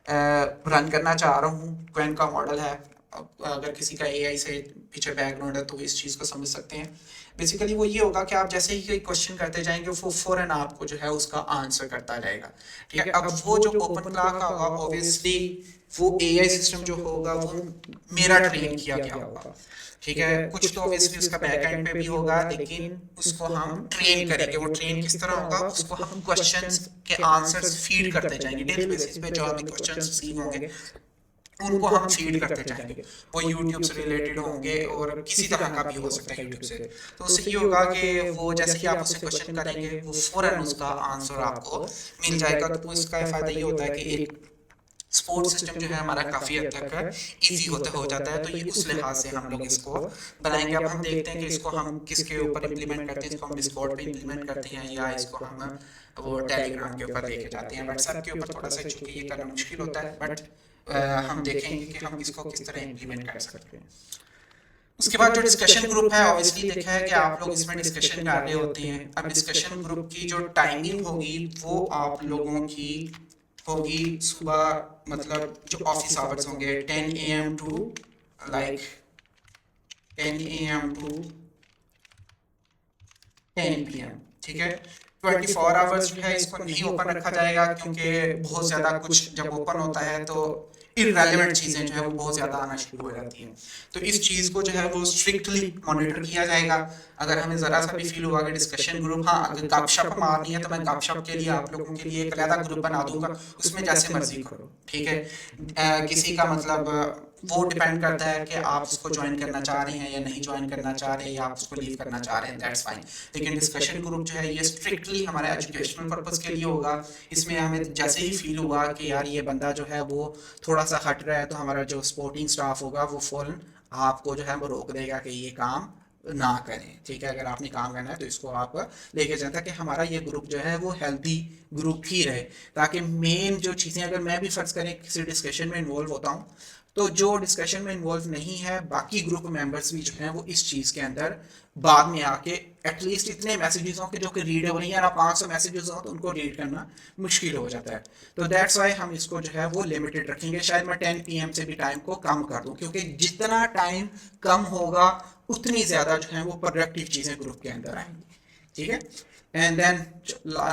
रन करना चाह रहा हूँ। क्वेन का मॉडल है, अगर किसी का एआई से पीछे बैकग्राउंड है तो इस चीज़ को समझ सकते हैं। बेसिकली वो ये होगा कि आप जैसे ही कोई क्वेश्चन करते जाएंगे वो फौरन आपको जो है उसका आंसर करता जाएगा। ठीक है, अब वो जो ओपन क्लास का होगा ऑब्वियसली वो एआई सिस्टम जो होगा वो मेरा ट्रेन किया गया होगा। ठीक है, कुछ तो ऑब्वियसली उसका बैक एंड पे भी होगा, लेकिन उसको हम ट्रेन करेंगे। वो ट्रेन किस तरह होगा, उसको हम क्वेश्चंस के आंसर्स फीड करते जाएंगे डेली बेसिस पे। जो हमें क्वेश्चंस रिसीव होंगे उनको हम फीड करते जाएंगे। वो यूट्यूब से रिलेटेड होंगे और किसी तरह का भी हो सकता है यूट्यूब से। तो उससे ये होगा कि वो जैसे ही आप उससे क्वेश्चन करेंगे वो फौरन उसका आंसर आपको मिल जाएगा। तो इसका फ़ायदा ये होता है कि एक सपोर्ट सिस्टम जो है हमारा काफ़ी हद तक ईजी होता हो जाता है। तो ये उस लिहाज से हम लोग इसको बनाएंगे। अब हम देखते हैं कि इसको हम किसके ऊपर इम्प्लीमेंट करते हैं। इसको हम डिस्कॉर्ड पे इम्प्लीमेंट करते हैं या इसको हम वो टेलीग्राम के ऊपर लेके जाते हैं। व्हाट्सएप के ऊपर थोड़ा सा चूंकि ये करना मुश्किल होता है, बट हम देखेंगे कि हम इसको किस तरह इम्प्लीमेंट कर सकते हैं। उसके बाद जो डिस्कशन ग्रुप है, ऑब्वियसली देखा है कि आप लोग इसमें डिस्कशन कर रहे होते हैं। अब डिस्कशन ग्रुप की जो टाइमिंग होगी वो आप लोगों की होगी सुबह, मतलब जो ऑफिस आवर्स होंगे 10 AM to like 10 AM to 10 PM। ठीक है, 24 आवर्स जो है इसको नहीं ओपन रखा जाएगा क्योंकि बहुत ज़्यादा कुछ जब ओपन होता है तो इररेलेवेंट चीज़ें जो है वो बहुत ज़्यादा आना शुरू हो जाती हैं। तो इस चीज़ को जो है वो स्ट्रिक्टली मॉनिटर किया जाएगा। अगर हमें ज़रा सा भी फील हुआ कि डिस्कशन ग्रुप, हाँ अगर गपशप मारनी है तो मैं गपशप के लिए आप लोगों के लिए एक अलग ग्रुप बना दूंगा, उसमें जैसे मर्जी करो। ठीक है, किसी का मतलब वो डिपेंड करता है कि आप उसको ज्वाइन करना चाह रहे हैं या नहीं ज्वाइन करना चाह रहे हैं या आप उसको लीव करना चाह रहे हैं, दैट्स फाइन। लेकिन डिस्कशन ग्रुप जो है ये स्ट्रिक्टली हमारे एजुकेशनल पर्पस के लिए होगा। इसमें हमें जैसे ही फील हुआ कि यार ये बंदा जो है वो थोड़ा सा हट रहा है तो हमारा जो सपोर्टिंग स्टाफ होगा वो फौरन आपको जो है वो रोक देगा कि ये काम ना करें। ठीक है, अगर आपने काम करना है तो इसको आप लेके जाए ताकि हमारा ये ग्रुप जो है वो हेल्दी ग्रुप ही रहे। ताकि मेन जो चीज़ें, अगर मैं भी फर्ज करें किसी डिस्कशन में इन्वॉल्व होता हूँ तो जो डिस्कशन में इन्वॉल्व नहीं है बाकी ग्रुप मेंबर्स भी जो हैं वो इस चीज़ के अंदर बाद में आके एटलीस्ट इतने मैसेजेस हों कि जो कि रीड हो रही है ना, 500 मैसेजेस हों तो उनको रीड करना मुश्किल हो जाता है। तो दैट्स वाई हम इसको जो है वो लिमिटेड रखेंगे। शायद मैं 10 PM से भी टाइम को कम कर दूं, क्योंकि जितना टाइम कम होगा उतनी ज़्यादा जो है वो प्रोडक्टिव चीज़ें ग्रुप के अंदर आएंगी। ठीक है, एंड देन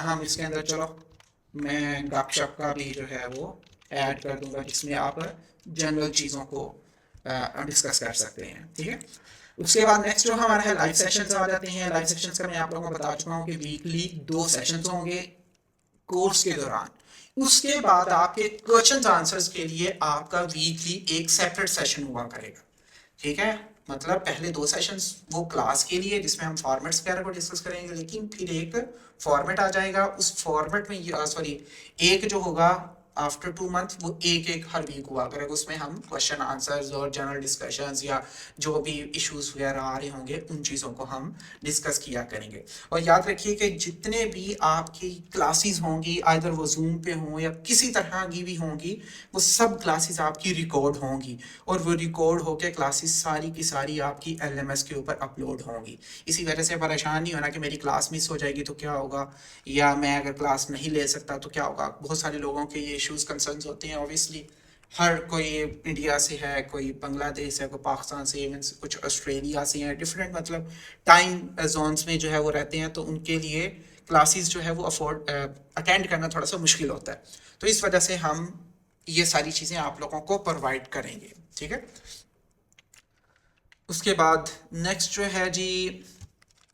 हम इसके अंदर चलो मैं गपशप का भी जो है वो ऐड कर दूंगा जिसमें आप जनरल चीज़ों को डिस्कस कर सकते हैं। ठीक है, उसके बाद नेक्स्ट जो हमारा है लाइव सेशंस आ जाते हैं। लाइव सेशंस का मैं आप लोगों को बता चुका हूँ कि वीकली 2 सेशंस होंगे कोर्स के दौरान। उसके बाद आपके क्वेश्चन आंसर्स के लिए आपका वीकली एक सेपरेट सेशन हुआ करेगा। ठीक है, मतलब पहले 2 सेशंस वो क्लास के लिए जिसमें हम फॉर्मेट्स वगैरह को डिस्कस करेंगे, लेकिन फिर एक फॉर्मेट आ जाएगा। उस फॉर्मेट में सॉरी एक जो होगा आफ्टर 2 मंथ वो एक एक हर वीक हुआ करेगा। उसमें हम क्वेश्चन आंसर्स और जनरल डिस्कशंस या जो भी इश्यूज वगैरह आ रहे होंगे उन चीज़ों को हम डिस्कस किया करेंगे। और याद रखिए कि जितने भी आपकी क्लासेस होंगी आइदर वो जूम पे हों या किसी तरह की भी होंगी, वो सब क्लासेस आपकी रिकॉर्ड होंगी और वो रिकॉर्ड होके क्लासेस सारी की सारी आपकी LMS के ऊपर अपलोड होंगी। इसी वजह से परेशान नहीं होना कि मेरी क्लास मिस हो जाएगी तो क्या होगा, या मैं अगर क्लास नहीं ले सकता तो क्या होगा। बहुत सारे लोगों के ये इश्यूज कंसर्न्स होते हैं। ऑब्वियसली हर कोई इंडिया से है, कोई बांग्लादेश है, कोई पाकिस्तान से, इवन कुछ ऑस्ट्रेलिया से हैं, डिफरेंट मतलब टाइम जोन्स में जो है वो रहते हैं। तो उनके लिए क्लासेस जो है वो अफोर्ड अटेंड करना थोड़ा सा मुश्किल होता है। तो इस वजह से हम ये सारी चीज़ें आप लोगों को प्रोवाइड करेंगे। ठीक है, उसके बाद नेक्स्ट जो है जी,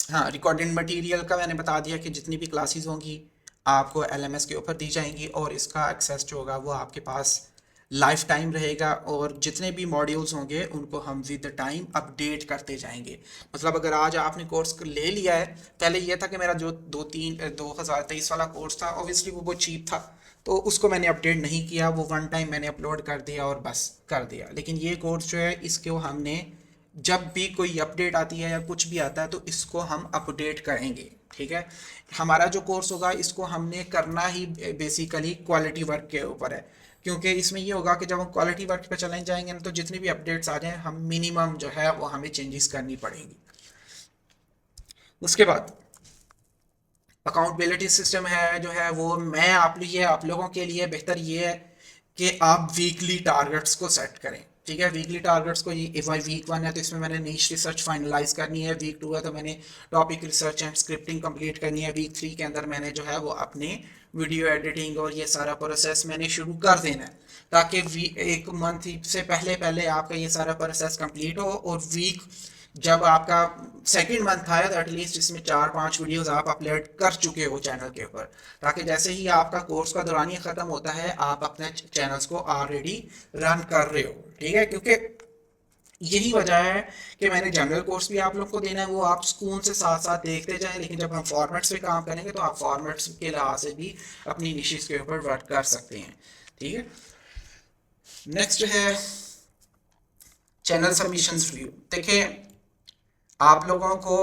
हाँ रिकॉर्डेड मटेरियल का मैंने बता दिया कि जितनी भी क्लासेस होंगी आपको LMS के ऊपर दी जाएंगी और इसका एक्सेस जो होगा वो आपके पास लाइफ टाइम रहेगा। और जितने भी मॉड्यूल्स होंगे उनको हम विद टाइम अपडेट करते जाएंगे। मतलब अगर आज आपने कोर्स ले लिया है, पहले ये था कि मेरा जो 2023 वाला कोर्स था ऑब्वियसली वो बहुत चीप था तो उसको मैंने अपडेट नहीं किया, वो वन टाइम मैंने अपलोड कर दिया और बस कर दिया। लेकिन ये कोर्स जो है इसको हमने जब भी कोई अपडेट आती है या कुछ भी आता है तो इसको हम अपडेट करेंगे। ठीक है, हमारा जो कोर्स होगा इसको हमने करना ही बेसिकली क्वालिटी वर्क के ऊपर है, क्योंकि इसमें ये होगा कि जब हम क्वालिटी वर्क पे चले जाएंगे ना तो जितनी भी अपडेट्स आ जाएं हम मिनिमम जो है वो हमें चेंजेस करनी पड़ेंगी। उसके बाद अकाउंटेबिलिटी सिस्टम है जो है वो मैं आप लोगों के लिए बेहतर ये है कि आप वीकली टारगेट्स को सेट करें। ठीक है। वीकली टारगेट्स को ये वीक 1 है तो इसमें मैंने नीश रिसर्च फाइनलाइज करनी है, वीक 2 है तो मैंने topic research and scripting complete करनी है, वीक 3 के अंदर मैंने जो है वो अपने वीडियो एडिटिंग और ये सारा प्रोसेस मैंने शुरू कर देना है, ताकि एक मंथ से पहले पहले आपका ये सारा प्रोसेस कंप्लीट हो, और वीक जब आपका सेकंड मंथ आया तो एटलीस्ट इसमें 4-5 वीडियोस आप अपलोड कर चुके हो चैनल के ऊपर, ताकि जैसे ही आपका कोर्स का दौरानिया ख़त्म होता है आप अपने चैनल्स को ऑलरेडी रन कर रहे हो। ठीक है, क्योंकि यही वजह है कि मैंने जनरल कोर्स भी आप लोग को देना है, वो आप सुकून से साथ साथ देखते जाएं, लेकिन जब हम फॉर्मेट्स पे काम करेंगे तो आप फॉर्मेट्स के लिहाज से भी अपनी निशिस के ऊपर वर्क कर सकते हैं। ठीक है, नेक्स्ट है चैनल सबमिशंस रिव्यू। देखिए, आप लोगों को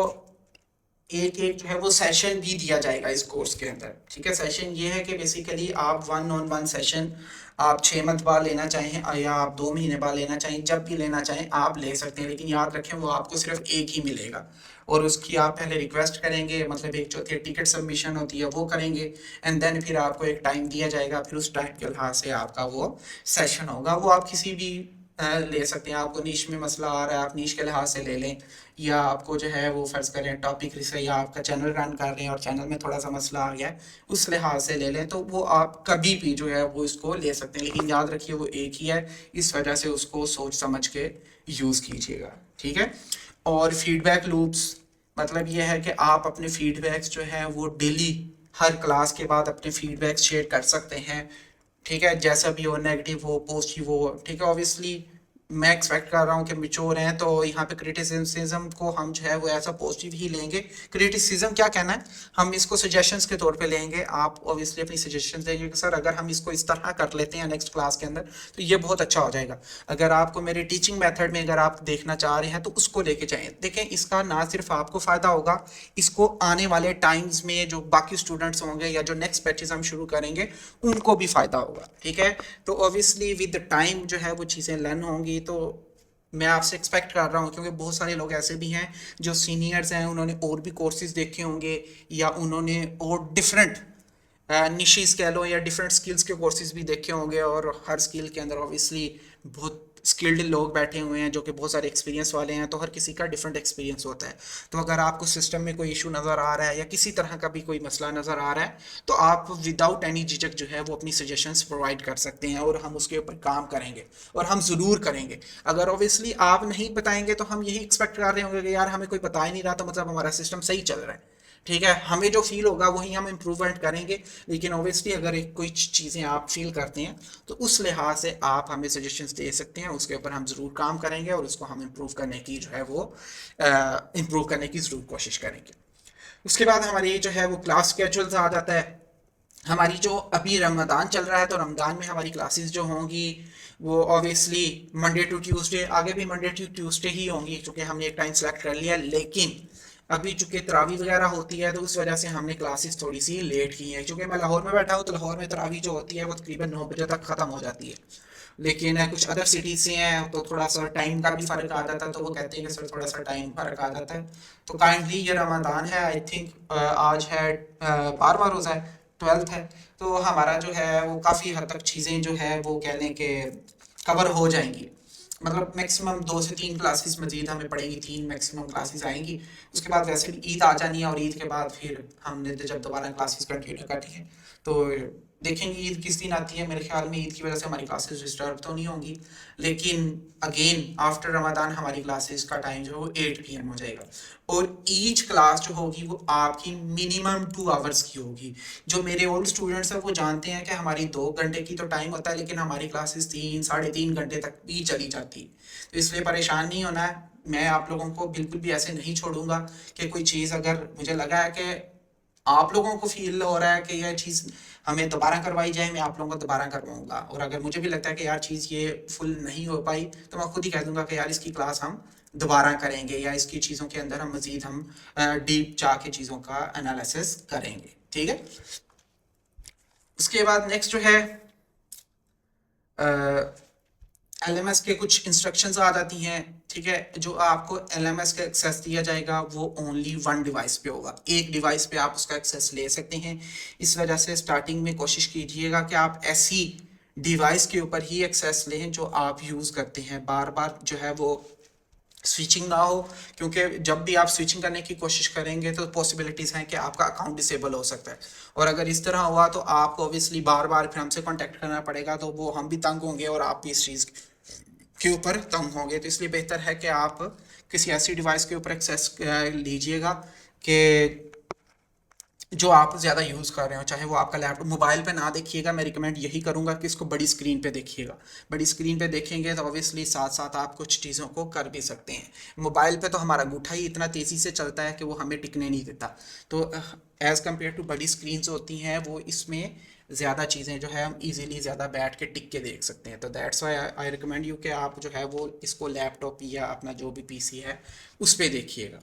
एक एक जो है वो सेशन भी दिया जाएगा इस कोर्स के अंदर। ठीक है, सेशन ये है कि बेसिकली आप 1-on-1 सेशन आप 6 मंथ बाद लेना चाहें या आप 2 महीने बाद लेना चाहें, जब भी लेना चाहें आप ले सकते हैं, लेकिन याद रखें वो आपको सिर्फ एक ही मिलेगा, और उसकी आप पहले रिक्वेस्ट करेंगे, मतलब एक जो टिकट सबमिशन होती है वो करेंगे, एंड देन फिर आपको एक टाइम दिया जाएगा, फिर उस टाइम के लिहाज से आपका वो सेशन होगा। वो आप किसी भी ले सकते हैं, आपको नीश में मसला आ रहा है आप नीश के लिहाज से ले लें, या आपको जो है वो फ़र्ज़ करें टॉपिक रिसर्च या आपका चैनल रन कर रहे हैं और चैनल में थोड़ा सा मसला आ गया है उस लिहाज से ले लें, तो वो आप कभी भी जो है वो इसको ले सकते हैं, लेकिन याद रखिए वो एक ही है, इस वजह से उसको सोच समझ के यूज़ कीजिएगा। ठीक है, और फीडबैक लूप्स, मतलब ये है कि आप अपने फीडबैक्स जो है वो डेली हर क्लास के बाद अपने फीडबैक्स शेयर कर सकते हैं। ठीक है, जैसा भी हो, नेगेटिव हो पॉजिटिव हो। ठीक है, ऑब्वियसली मैं एक्सपेक्ट कर रहा हूँ कि मिच्योर हैं, तो यहाँ पे क्रिटिसिज्म को हम जो है वो ऐसा पॉजिटिव ही लेंगे। क्रिटिसिज्म क्या कहना है, हम इसको सजेशंस के तौर पे लेंगे, आप ऑब्वियसली अपनी सजेशंस देंगे कि सर अगर हम इसको इस तरह कर लेते हैं नेक्स्ट क्लास के अंदर तो ये बहुत अच्छा हो जाएगा। अगर आपको मेरे टीचिंग मेथड में अगर आप देखना चाह रहे हैं तो उसको लेके जाएं। देखें, इसका ना सिर्फ आपको फ़ायदा होगा, इसको आने वाले टाइम्स में जो बाकी स्टूडेंट्स होंगे या जो नेक्स्ट बैचेस हम शुरू करेंगे उनको भी फ़ायदा होगा। ठीक है, तो ऑब्वियसली विद टाइम जो है वो चीज़ें लर्न होंगी, तो मैं आपसे एक्सपेक्ट कर रहा हूँ, क्योंकि बहुत सारे लोग ऐसे भी हैं जो सीनियर्स हैं, उन्होंने और भी कोर्सेज देखे होंगे या उन्होंने और डिफरेंट निशीज कह लो या डिफरेंट स्किल्स के कोर्सेज भी देखे होंगे, और हर स्किल के अंदर ऑब्वियसली बहुत स्किल्ड लोग बैठे हुए हैं जो कि बहुत सारे एक्सपीरियंस वाले हैं, तो हर किसी का डिफरेंट एक्सपीरियंस होता है। तो अगर आपको सिस्टम में कोई इशू नज़र आ रहा है या किसी तरह का भी कोई मसला नज़र आ रहा है तो आप विदाउट एनी झिझक जो है वो अपनी सजेशंस प्रोवाइड कर सकते हैं, और हम उसके ऊपर काम करेंगे, और हम ज़रूर करेंगे। अगर ऑब्वियसली आप नहीं बताएंगे तो हम यही एक्सपेक्ट कर रहे होंगे कि यार हमें कोई बता ही नहीं रहा, तो मतलब हमारा सिस्टम सही चल रहा है। ठीक है, हमें जो फील होगा वही हम इम्प्रूवमेंट करेंगे, लेकिन ऑब्वियसली अगर एक कोई चीज़ें आप फील करते हैं तो उस लिहाज से आप हमें सजेशंस दे सकते हैं, उसके ऊपर हम ज़रूर काम करेंगे और उसको हम इम्प्रूव करने की जो है वो इम्प्रूव करने की ज़रूर कोशिश करेंगे। उसके बाद हमारी जो है वो क्लास स्केड्यूल्स आ जाता है। हमारी जो अभी रमज़ान चल रहा है तो रमज़ान में हमारी क्लासेस जो होंगी वो ऑब्वियसली मंडे टू ट्यूसडे, आगे भी मंडे टू ट्यूसडे ही होंगी क्योंकि हमने एक टाइम सेलेक्ट कर लिया, लेकिन अभी चूंकि तरावी वगैरह होती है तो उस वजह से हमने क्लासेस थोड़ी सी लेट की हैं, क्योंकि मैं लाहौर में बैठा हूँ तो लाहौर में तरावी जो होती है वो तकरीबन 9 बजे तक ख़त्म हो जाती है, लेकिन कुछ अदर सिटीज से हैं तो थोड़ा सा टाइम का भी फ़र्क आ जाता है, तो वो कहते हैं कि सर थोड़ा सा टाइम फ़र्क आ जाता है। तो काइंडली ये रमज़ान है, आई थिंक आज है 12वां रोज़ा है, 12th है, तो हमारा जो है वो काफ़ी हद तक चीज़ें जो है वो कह लें कि कवर हो जाएंगी। मतलब मैक्सिमम 2 से 3 क्लासेस मजीद हमें पड़ेंगी, 3 मैक्सिमम क्लासेस आएंगी। उसके बाद वैसे भी ईद आ जानी है, और ईद के बाद फिर हमने तो जब दोबारा क्लासेस कंटिन्यू करनी है तो देखेंगे ईद किस दिन आती है। मेरे ख्याल में ईद की वजह से हमारी क्लासेस डिस्टर्ब तो नहीं होंगी, लेकिन अगेन आफ्टर रमज़ान हमारी क्लासेस का टाइम जो है वो 8 PM हो जाएगा, और ईच क्लास जो होगी वो आपकी मिनिमम 2 आवर्स की होगी। जो मेरे ओल्ड स्टूडेंट्स हैं वो जानते हैं कि हमारी 2 घंटे की तो टाइम होता है, लेकिन हमारी क्लासेस 3-3.5 घंटे तक भी चली जाती है, तो इसलिए परेशान नहीं होना है। मैं आप लोगों को बिल्कुल भी ऐसे नहीं छोड़ूंगा कि कोई चीज़ अगर मुझे लगा है कि आप लोगों को फील हो रहा है कि यह चीज़ हमें दोबारा करवाई जाए, मैं आप लोगों को दोबारा करवाऊंगा, और अगर मुझे भी लगता है कि यार चीज़ ये फुल नहीं हो पाई तो मैं खुद ही कह दूंगा कि यार इसकी क्लास हम दोबारा करेंगे, या इसकी चीज़ों के अंदर हम मज़ीद हम डीप जाके चीज़ों का एनालिसिस करेंगे। ठीक है, उसके बाद नेक्स्ट जो है LMS के कुछ इंस्ट्रक्शंस आ जाती हैं। ठीक है, जो आपको LMS का एक्सेस दिया जाएगा वो ओनली 1 डिवाइस पे होगा, एक डिवाइस पे आप उसका एक्सेस ले सकते हैं। इस वजह से स्टार्टिंग में कोशिश कीजिएगा कि आप ऐसी डिवाइस के ऊपर ही एक्सेस लें जो आप यूज़ करते हैं, बार बार जो है वो स्विचिंग ना हो, क्योंकि जब भी आप स्विचिंग करने की कोशिश करेंगे तो पॉसिबिलिटीज़ हैं कि आपका अकाउंट डिसेबल हो सकता है, और अगर इस तरह हुआ तो आपको ऑब्वियसली बार बार फिर हमसे कांटेक्ट करना पड़ेगा, तो वो हम भी तंग होंगे और आप भी इस चीज़ के ऊपर तंग होंगे। तो इसलिए बेहतर है कि आप किसी ऐसी डिवाइस के ऊपर एक्सेस लीजिएगा कि जो आप ज़्यादा यूज़ कर रहे हो, चाहे वो आपका लैपटॉप, मोबाइल पे ना देखिएगा। मैं रिकमेंड यही करूँगा कि इसको बड़ी स्क्रीन पे देखिएगा। बड़ी स्क्रीन पे देखेंगे तो ऑब्वियसली साथ साथ आप कुछ चीज़ों को कर भी सकते हैं। मोबाइल पे तो हमारा अंगूठा ही इतना तेज़ी से चलता है कि वो हमें टिकने नहीं देता। तो एज़ कम्पेयर टू बड़ी स्क्रीन होती हैं, वो इसमें ज़्यादा चीज़ें जो है हम इजीली ज़्यादा बैठ के टिक के देख सकते हैं। तो that's why I recommend you कि आप जो है वो इसको लैपटॉप या अपना जो भी पीसी है उस पर देखिएगा।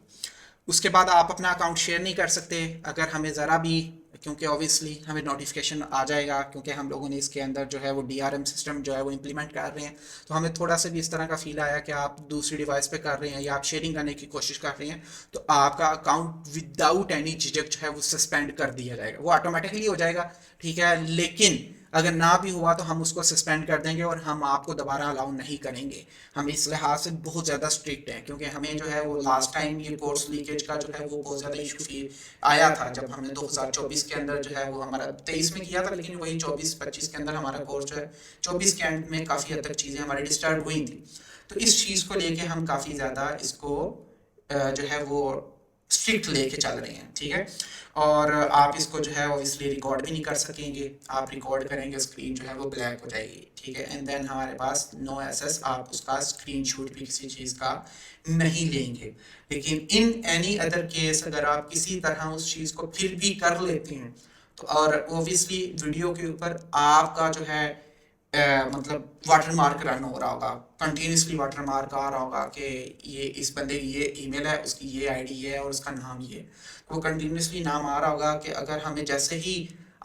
उसके बाद आप अपना अकाउंट शेयर नहीं कर सकते अगर हमें ज़रा भी, क्योंकि ऑब्वियसली हमें नोटिफिकेशन आ जाएगा, क्योंकि हम लोगों ने इसके अंदर जो है वो डीआरएम सिस्टम जो है वो इम्प्लीमेंट कर रहे हैं। तो हमें थोड़ा सा भी इस तरह का फील आया कि आप दूसरी डिवाइस पे कर रहे हैं या आप शेयरिंग करने की कोशिश कर रहे हैं, तो आपका अकाउंट विदाउट एनी झिझक जो है वो सस्पेंड कर दिया जाएगा। वो ऑटोमेटिकली हो जाएगा, ठीक है, लेकिन अगर ना भी हुआ तो हम उसको सस्पेंड कर देंगे और हम आपको दोबारा अलाउ नहीं करेंगे। हम इस लिहाज से बहुत ज़्यादा स्ट्रिक्ट हैं, क्योंकि हमें जो है वो लास्ट टाइम ये कोर्स लीकेज का जो है वो बहुत ज़्यादा इशू आया था, जब हमने 2024 के अंदर जो है वो हमारा 23 में किया था, लेकिन वही 24-25 के अंदर हमारा कोर्स जो है 24 के एंड में काफ़ी हद तक चीज़ें हमारी डिस्टर्ब हुई थी। तो इस चीज़ को लेके हम काफ़ी ज़्यादा इसको जो है वो स्ट्रिक्ट लेके चल रहे हैं, ठीक है। और आप इसको जो है ऑब्वियसली रिकॉर्ड भी नहीं कर सकेंगे। आप रिकॉर्ड करेंगे स्क्रीन जो है वो ब्लैक हो जाएगी, ठीक है। एंड देन हमारे पास नो एसेस, आप उसका स्क्रीनशॉट भी किसी चीज़ का नहीं लेंगे। लेकिन इन एनी अदर केस अगर आप किसी तरह उस चीज़ को फिर भी कर लेते हैं, तो और ऑब्वियसली वीडियो के ऊपर आपका जो है मतलब वाटर मार्क रन हो रहा होगा, कंटिन्यूसली वाटर मार्क आ रहा होगा कि ये इस बंदे की ये ईमेल है, उसकी ये आईडी है और उसका नाम ये है। तो वो कंटिन्यूसली नाम आ रहा होगा कि अगर हमें जैसे ही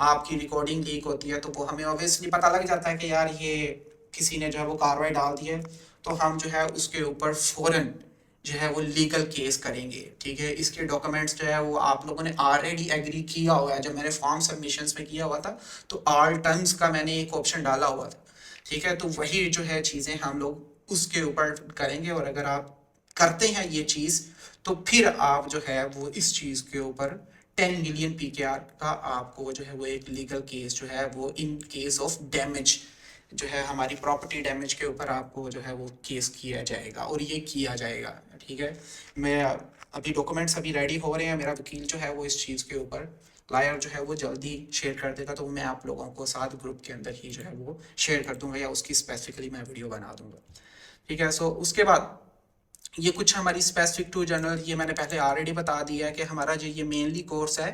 आपकी रिकॉर्डिंग लीक होती है तो वो हमें ऑब्वियसली पता लग जाता है कि यार ये किसी ने जो है वो कार्रवाई डाल दी है, तो हम जो है उसके ऊपर फ़ौरन जो है वो लीगल केस करेंगे, ठीक है। इसके डॉक्यूमेंट्स जो है वो आप लोगों ने ऑलरेडी एग्री किया हुआ है। जब मैंने फॉर्म सबमिशंस में किया हुआ था तो ऑल टर्म्स का मैंने एक ऑप्शन डाला हुआ था, ठीक है। तो वही जो है चीज़ें हम लोग उसके ऊपर करेंगे, और अगर आप करते हैं ये चीज़ तो फिर आप जो है वो इस चीज़ के ऊपर 10 मिलियन पीकेआर का आपको जो है वो एक लीगल केस जो है वो इन केस ऑफ डैमेज जो है हमारी प्रॉपर्टी डैमेज के ऊपर आपको जो है वो केस किया जाएगा, और ये किया जाएगा, ठीक है। मैं अभी डॉक्यूमेंट्स अभी रेडी हो रहे हैं, मेरा वकील जो है वो इस चीज़ के ऊपर लायर जो है वो जल्दी शेयर कर देगा, तो मैं आप लोगों को साथ ग्रुप के अंदर ही जो है वो शेयर कर दूंगा, या उसकी स्पेसिफिकली मैं वीडियो बना दूंगा, ठीक है। सो उसके बाद ये कुछ हमारी स्पेसिफिक टू जनरल, ये मैंने पहले ऑलरेडी बता दिया है कि हमारा जो ये मेनली कोर्स है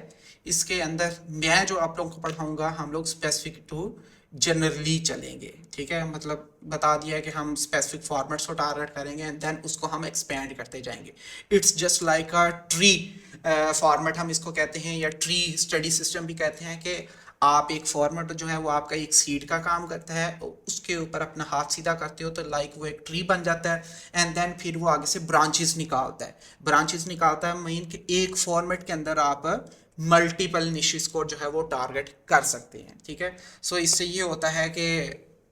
इसके अंदर मैं जो आप लोगों को पढ़ाऊंगा हम लोग स्पेसिफिक टू जनरली चलेंगे, ठीक है। मतलब बता दिया है कि हम स्पेसिफिक फॉर्मेट्स को टारगेट करेंगे एंड देन उसको हम एक्सपेंड करते जाएंगे। It's just like a tree format हम इसको कहते हैं, या ट्री स्टडी सिस्टम भी कहते हैं, कि आप एक फॉर्मेट जो है वो आपका एक सीड का काम करता है, उसके ऊपर अपना हाथ सीधा करते हो तो लाइक वो एक ट्री बन जाता है, एंड देन फिर वो आगे से ब्रांचेस निकालता है। ब्रांचेस निकालता है मीन कि एक फॉर्मेट के अंदर आप मल्टीपल निशेस को जो है वो टारगेट कर सकते हैं, ठीक है। सो इससे ये होता है कि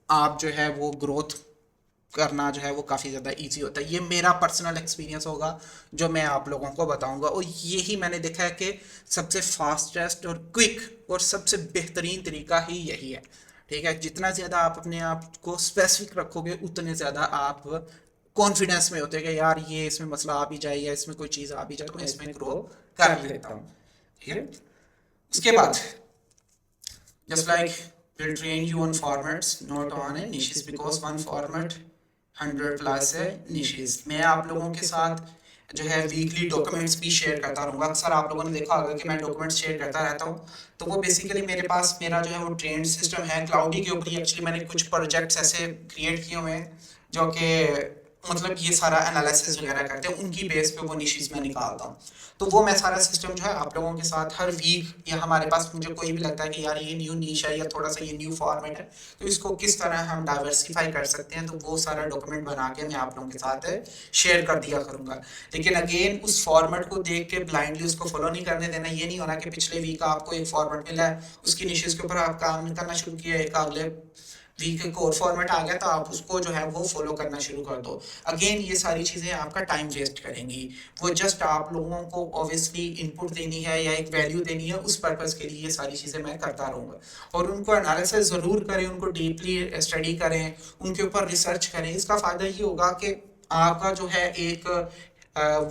आप जो है वो ग्रोथ करना जो है वो काफ़ी ज़्यादा इजी होता है। ये मेरा पर्सनल एक्सपीरियंस होगा जो मैं आप लोगों को बताऊंगा, और यही मैंने देखा है कि सबसे फास्टेस्ट और क्विक और सबसे बेहतरीन तरीका ही यही है, ठीक है। जितना ज़्यादा आप अपने आप को स्पेसिफिक रखोगे उतने ज़्यादा आप कॉन्फिडेंस में होते हैं कि यार ये इसमें मसला आ भी जाए या इसमें कोई चीज़ आ भी जाए तो मैं इसमें ग्रो कर लेता हूँ, ठीक है। उसके बाद just like we'll train you on formats not on a niches, because one format 100 plus है निशेस। मैं आप लोगों के साथ जो है वीकली डॉक्यूमेंट्स भी शेयर करता रहूँगा। अक्सर आप लोगों ने देखा होगा कि मैं डॉक्यूमेंट्स शेयर करता रहता हूँ, तो वो बेसिकली मेरे पास मेरा जो है वो ट्रेंड सिस्टम है क्लाउडी के ऊपर ही। एक्चुअली मैंने कुछ प्रोजेक्ट्स ऐसे क्रिएट किए हुए हैं जो कि मतलब ये सारा एनालिसिस वगैरह करते हैं, उनकी बेस पे वो निशेस मैं निकालता हूँ। तो वो मैं सारा सिस्टम जो है आप लोगों के साथ हर वीक या हमारे पास मुझे कोई भी लगता है कि यार ये न्यू नीश है या थोड़ा सा ये न्यू फॉर्मेट है तो इसको किस तरह हम डाइवर्सिफाई कर सकते हैं, तो वो सारा डॉक्यूमेंट बना के मैं आप लोगों के साथ शेयर कर दिया करूंगा। लेकिन अगेन उस फॉर्मेट को देख के ब्लाइंडली उसको फॉलो नहीं करने देना। ये नहीं होना कि पिछले वीक आपको एक फॉर्मेट मिला है उसकी निशेस के ऊपर आप काम करना शुरू किया, एक अगले वीक कोर फॉर्मेट आ गया तो आप उसको जो है वो फॉलो करना शुरू कर दो। अगेन ये सारी चीज़ें आपका टाइम वेस्ट करेंगी। वो जस्ट आप लोगों को ऑब्वियसली इनपुट देनी है या एक वैल्यू देनी है, उस पर्पज़ के लिए ये सारी चीज़ें मैं करता रहूँगा। और उनको एनालिसिस ज़रूर करें, उनको डीपली स्टडी करें, उनके ऊपर रिसर्च करें। इसका फ़ायदा ये होगा कि आपका जो है एक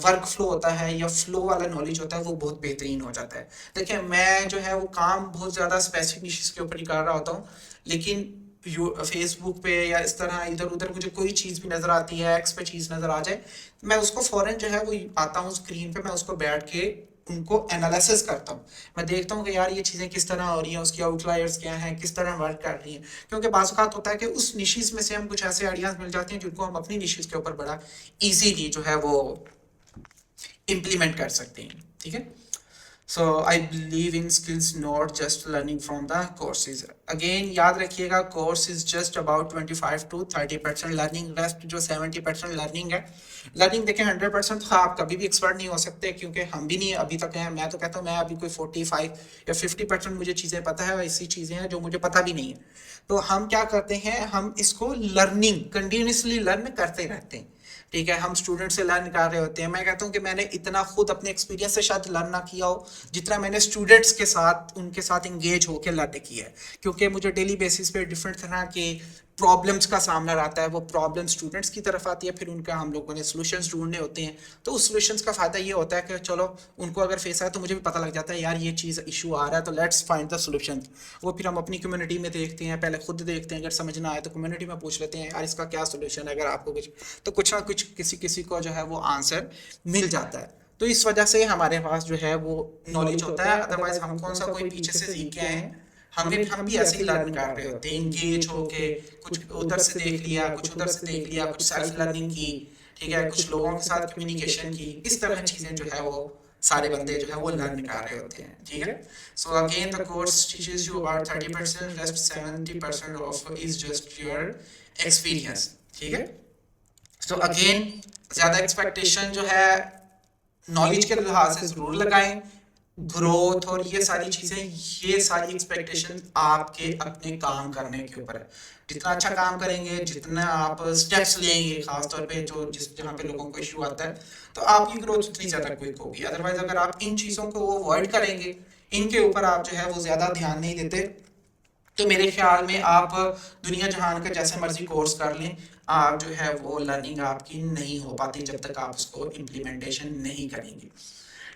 वर्क फ्लो होता है या फ्लो वाला नॉलेज होता है वो बहुत बेहतरीन हो जाता है। देखिए मैं जो है वो काम बहुत ज़्यादा स्पेसिफिक निशिस के ऊपर ही कर रहा होता हूँ, लेकिन फेसबुक पे या इस तरह इधर उधर मुझे कोई चीज़ भी नज़र आती है, एक्स पे चीज़ नज़र आ जाए, मैं उसको फ़ौरन जो है वो आता हूँ स्क्रीन पे, मैं उसको बैठ के उनको एनालिसिस करता हूँ। मैं देखता हूँ कि यार ये चीज़ें किस तरह हो रही हैं, उसकी आउटलायर्स क्या हैं, किस तरह वर्क कर रही हैं। क्योंकि बाज़ औक़ात होता है कि उस निशीज़ में से हम कुछ ऐसे आइडियाज़ मिल जाते हैं जिनको हम अपनी निशीज़ के ऊपर बड़ा ईज़िली जो है वो इम्प्लीमेंट कर सकते हैं। ठीक है। So I believe in skills not just learning from the courses. Again याद रखिएगा, course is just about 25 to 30% learning, rest जो 70% लर्निंग है। लर्निंग देखें 100% तो आप कभी भी एक्सपर्ट नहीं हो सकते, क्योंकि हम भी नहीं अभी तक हैं। मैं तो कहता हूँ मैं अभी कोई 45 या 50% मुझे चीज़ें पता है, ऐसी चीज़ें हैं जो मुझे पता भी नहीं है। तो हम क्या करते हैं, हम इसको लर्निंग कंटिन्यूसली लर्न करते रहते हैं। ठीक है, हम स्टूडेंट से लर्न कर रहे होते हैं। मैं कहता हूँ कि मैंने इतना खुद अपने एक्सपीरियंस से शायद लर्न ना किया हो जितना मैंने स्टूडेंट्स के साथ उनके साथ इंगेज होकर लर्न किया है। क्योंकि मुझे डेली बेसिस पे डिफरेंट तरह के प्रॉब्लम्स का सामना रहता है। वो प्रॉब्लम स्टूडेंट्स की तरफ आती है, फिर उनका हम लोगों ने सॉल्यूशंस ढूंढने होते हैं। तो उस सॉल्यूशंस का फ़ायदा ये होता है कि चलो उनको अगर फेस आए तो मुझे भी पता लग जाता है यार ये चीज़ इशू आ रहा है, तो लेट्स फाइंड द सॉल्यूशन। वो फिर हम अपनी कम्युनिटी में देखते हैं, पहले खुद देखते हैं, अगर समझ ना आए तो कम्युनिटी में पूछ लेते हैं यार इसका क्या सॉल्यूशन है, अगर आपको कुछ तो कुछ ना कुछ किसी किसी को जो है वो आंसर मिल जाता है। तो इस वजह से हमारे पास जो है वो नॉलेज होता है। अदरवाइज हम कौन सा कोई पीछे से सीख के आए हैं, हम भी ऐसे ही लर्न कर रहे होते हैं इंगेज होके। कुछ उधर से देख लिया, कुछ उधर से देख लिया, कुछ सेल्फ लर्निंग की, ठीक है, कुछ लोगों के साथ कम्युनिकेशन की। इस तरह चीज़ें जो है वो सारे बंदे जो है वो लर्न कर रहे होते हैं। ठीक है। So again the course teaches you about 30%, rest 70% of is just your experience. ठीक है। तो अगेन ज़्यादा एक्सपेक्टेशन जो है नॉलेज के लिहाज से ज़रूर लगाएं। ग्रोथ और ये सारी चीज़ें, ये सारी एक्सपेक्टेशन आपके अपने काम करने के ऊपर है। जितना अच्छा काम करेंगे, जितना आप स्टेप्स लेंगे, खासतौर पे जो जिस जहाँ पे लोगों को इशू आता है, तो आपकी ग्रोथ उतनी ज़्यादा क्विक होगी। अदरवाइज अगर आप इन चीज़ों को अवॉइड करेंगे, इनके ऊपर आप जो है वो ज़्यादा ध्यान नहीं देते, तो मेरे ख्याल में आप दुनिया जहान का जैसे मर्जी कोर्स कर लें, आप जो है वो लर्निंग आपकी नहीं हो पाती जब तक आप उसको इम्प्लीमेंटेशन नहीं करेंगे।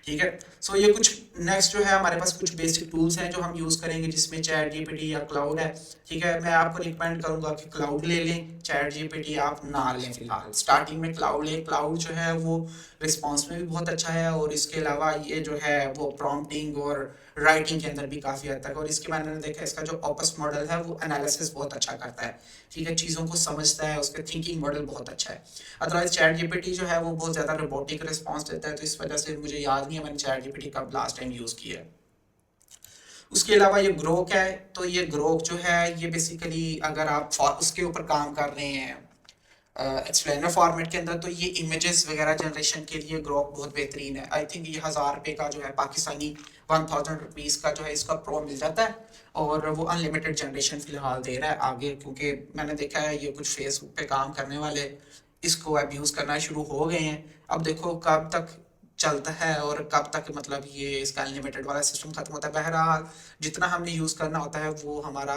ठीक है। सो ये कुछ नेक्स्ट जो है हमारे पास कुछ बेसिक टूल्स हैं जो हम यूज़ करेंगे, जिसमें चैट जीपीटी या क्लाउड है। ठीक है, मैं आपको रिकमेंड करूंगा कि क्लाउड ले लें, चैट जीपीटी आप ना लें फिलहाल। स्टार्टिंग में क्लाउड लें। क्लाउड जो है वो रिस्पॉन्स में भी बहुत अच्छा है, और इसके अलावा ये जो है वो प्रॉम्प्टिंग और राइटिंग के अंदर भी काफ़ी हद तक। और इसके मैंने देखा इसका जो ऑपस मॉडल है वो एनालिसिस बहुत अच्छा करता है। ठीक है, चीज़ों को समझता है, उसका थिंकिंग मॉडल बहुत अच्छा है। अदरवाइज चैट जीपीटी जो है वो बहुत ज़्यादा रोबोटिक रिस्पॉन्स देता है, तो इस वजह से मुझे याद नहीं है मैंने चैट जीपीटी कब लास्ट टाइम यूज़ किया है। उसके अलावा ये ग्रोक है, तो ये ग्रोक जो है ये बेसिकली अगर आप उसके ऊपर काम कर रहे हैं एक्सप्लेनर फॉर्मेट के अंदर, तो ये इमेजेस वगैरह जनरेशन के लिए ग्रोक बहुत बेहतरीन है। आई थिंक ये 1000 रुपये का जो है पाकिस्तानी 1000 रुपीज़ का जो है इसका प्रो मिल जाता है, और वो अनलिमिटेड जनरेशन फिलहाल दे रहा है आगे, क्योंकि मैंने देखा है ये कुछ फेसबुक पे काम करने वाले इसको अब्यूज़ करना शुरू हो गए हैं। अब देखो कब तक चलता है और कब तक मतलब ये इसका अनलिमिटेड वाला सिस्टम खत्म होता है। बहरहाल जितना हमने यूज़ करना होता है वो हमारा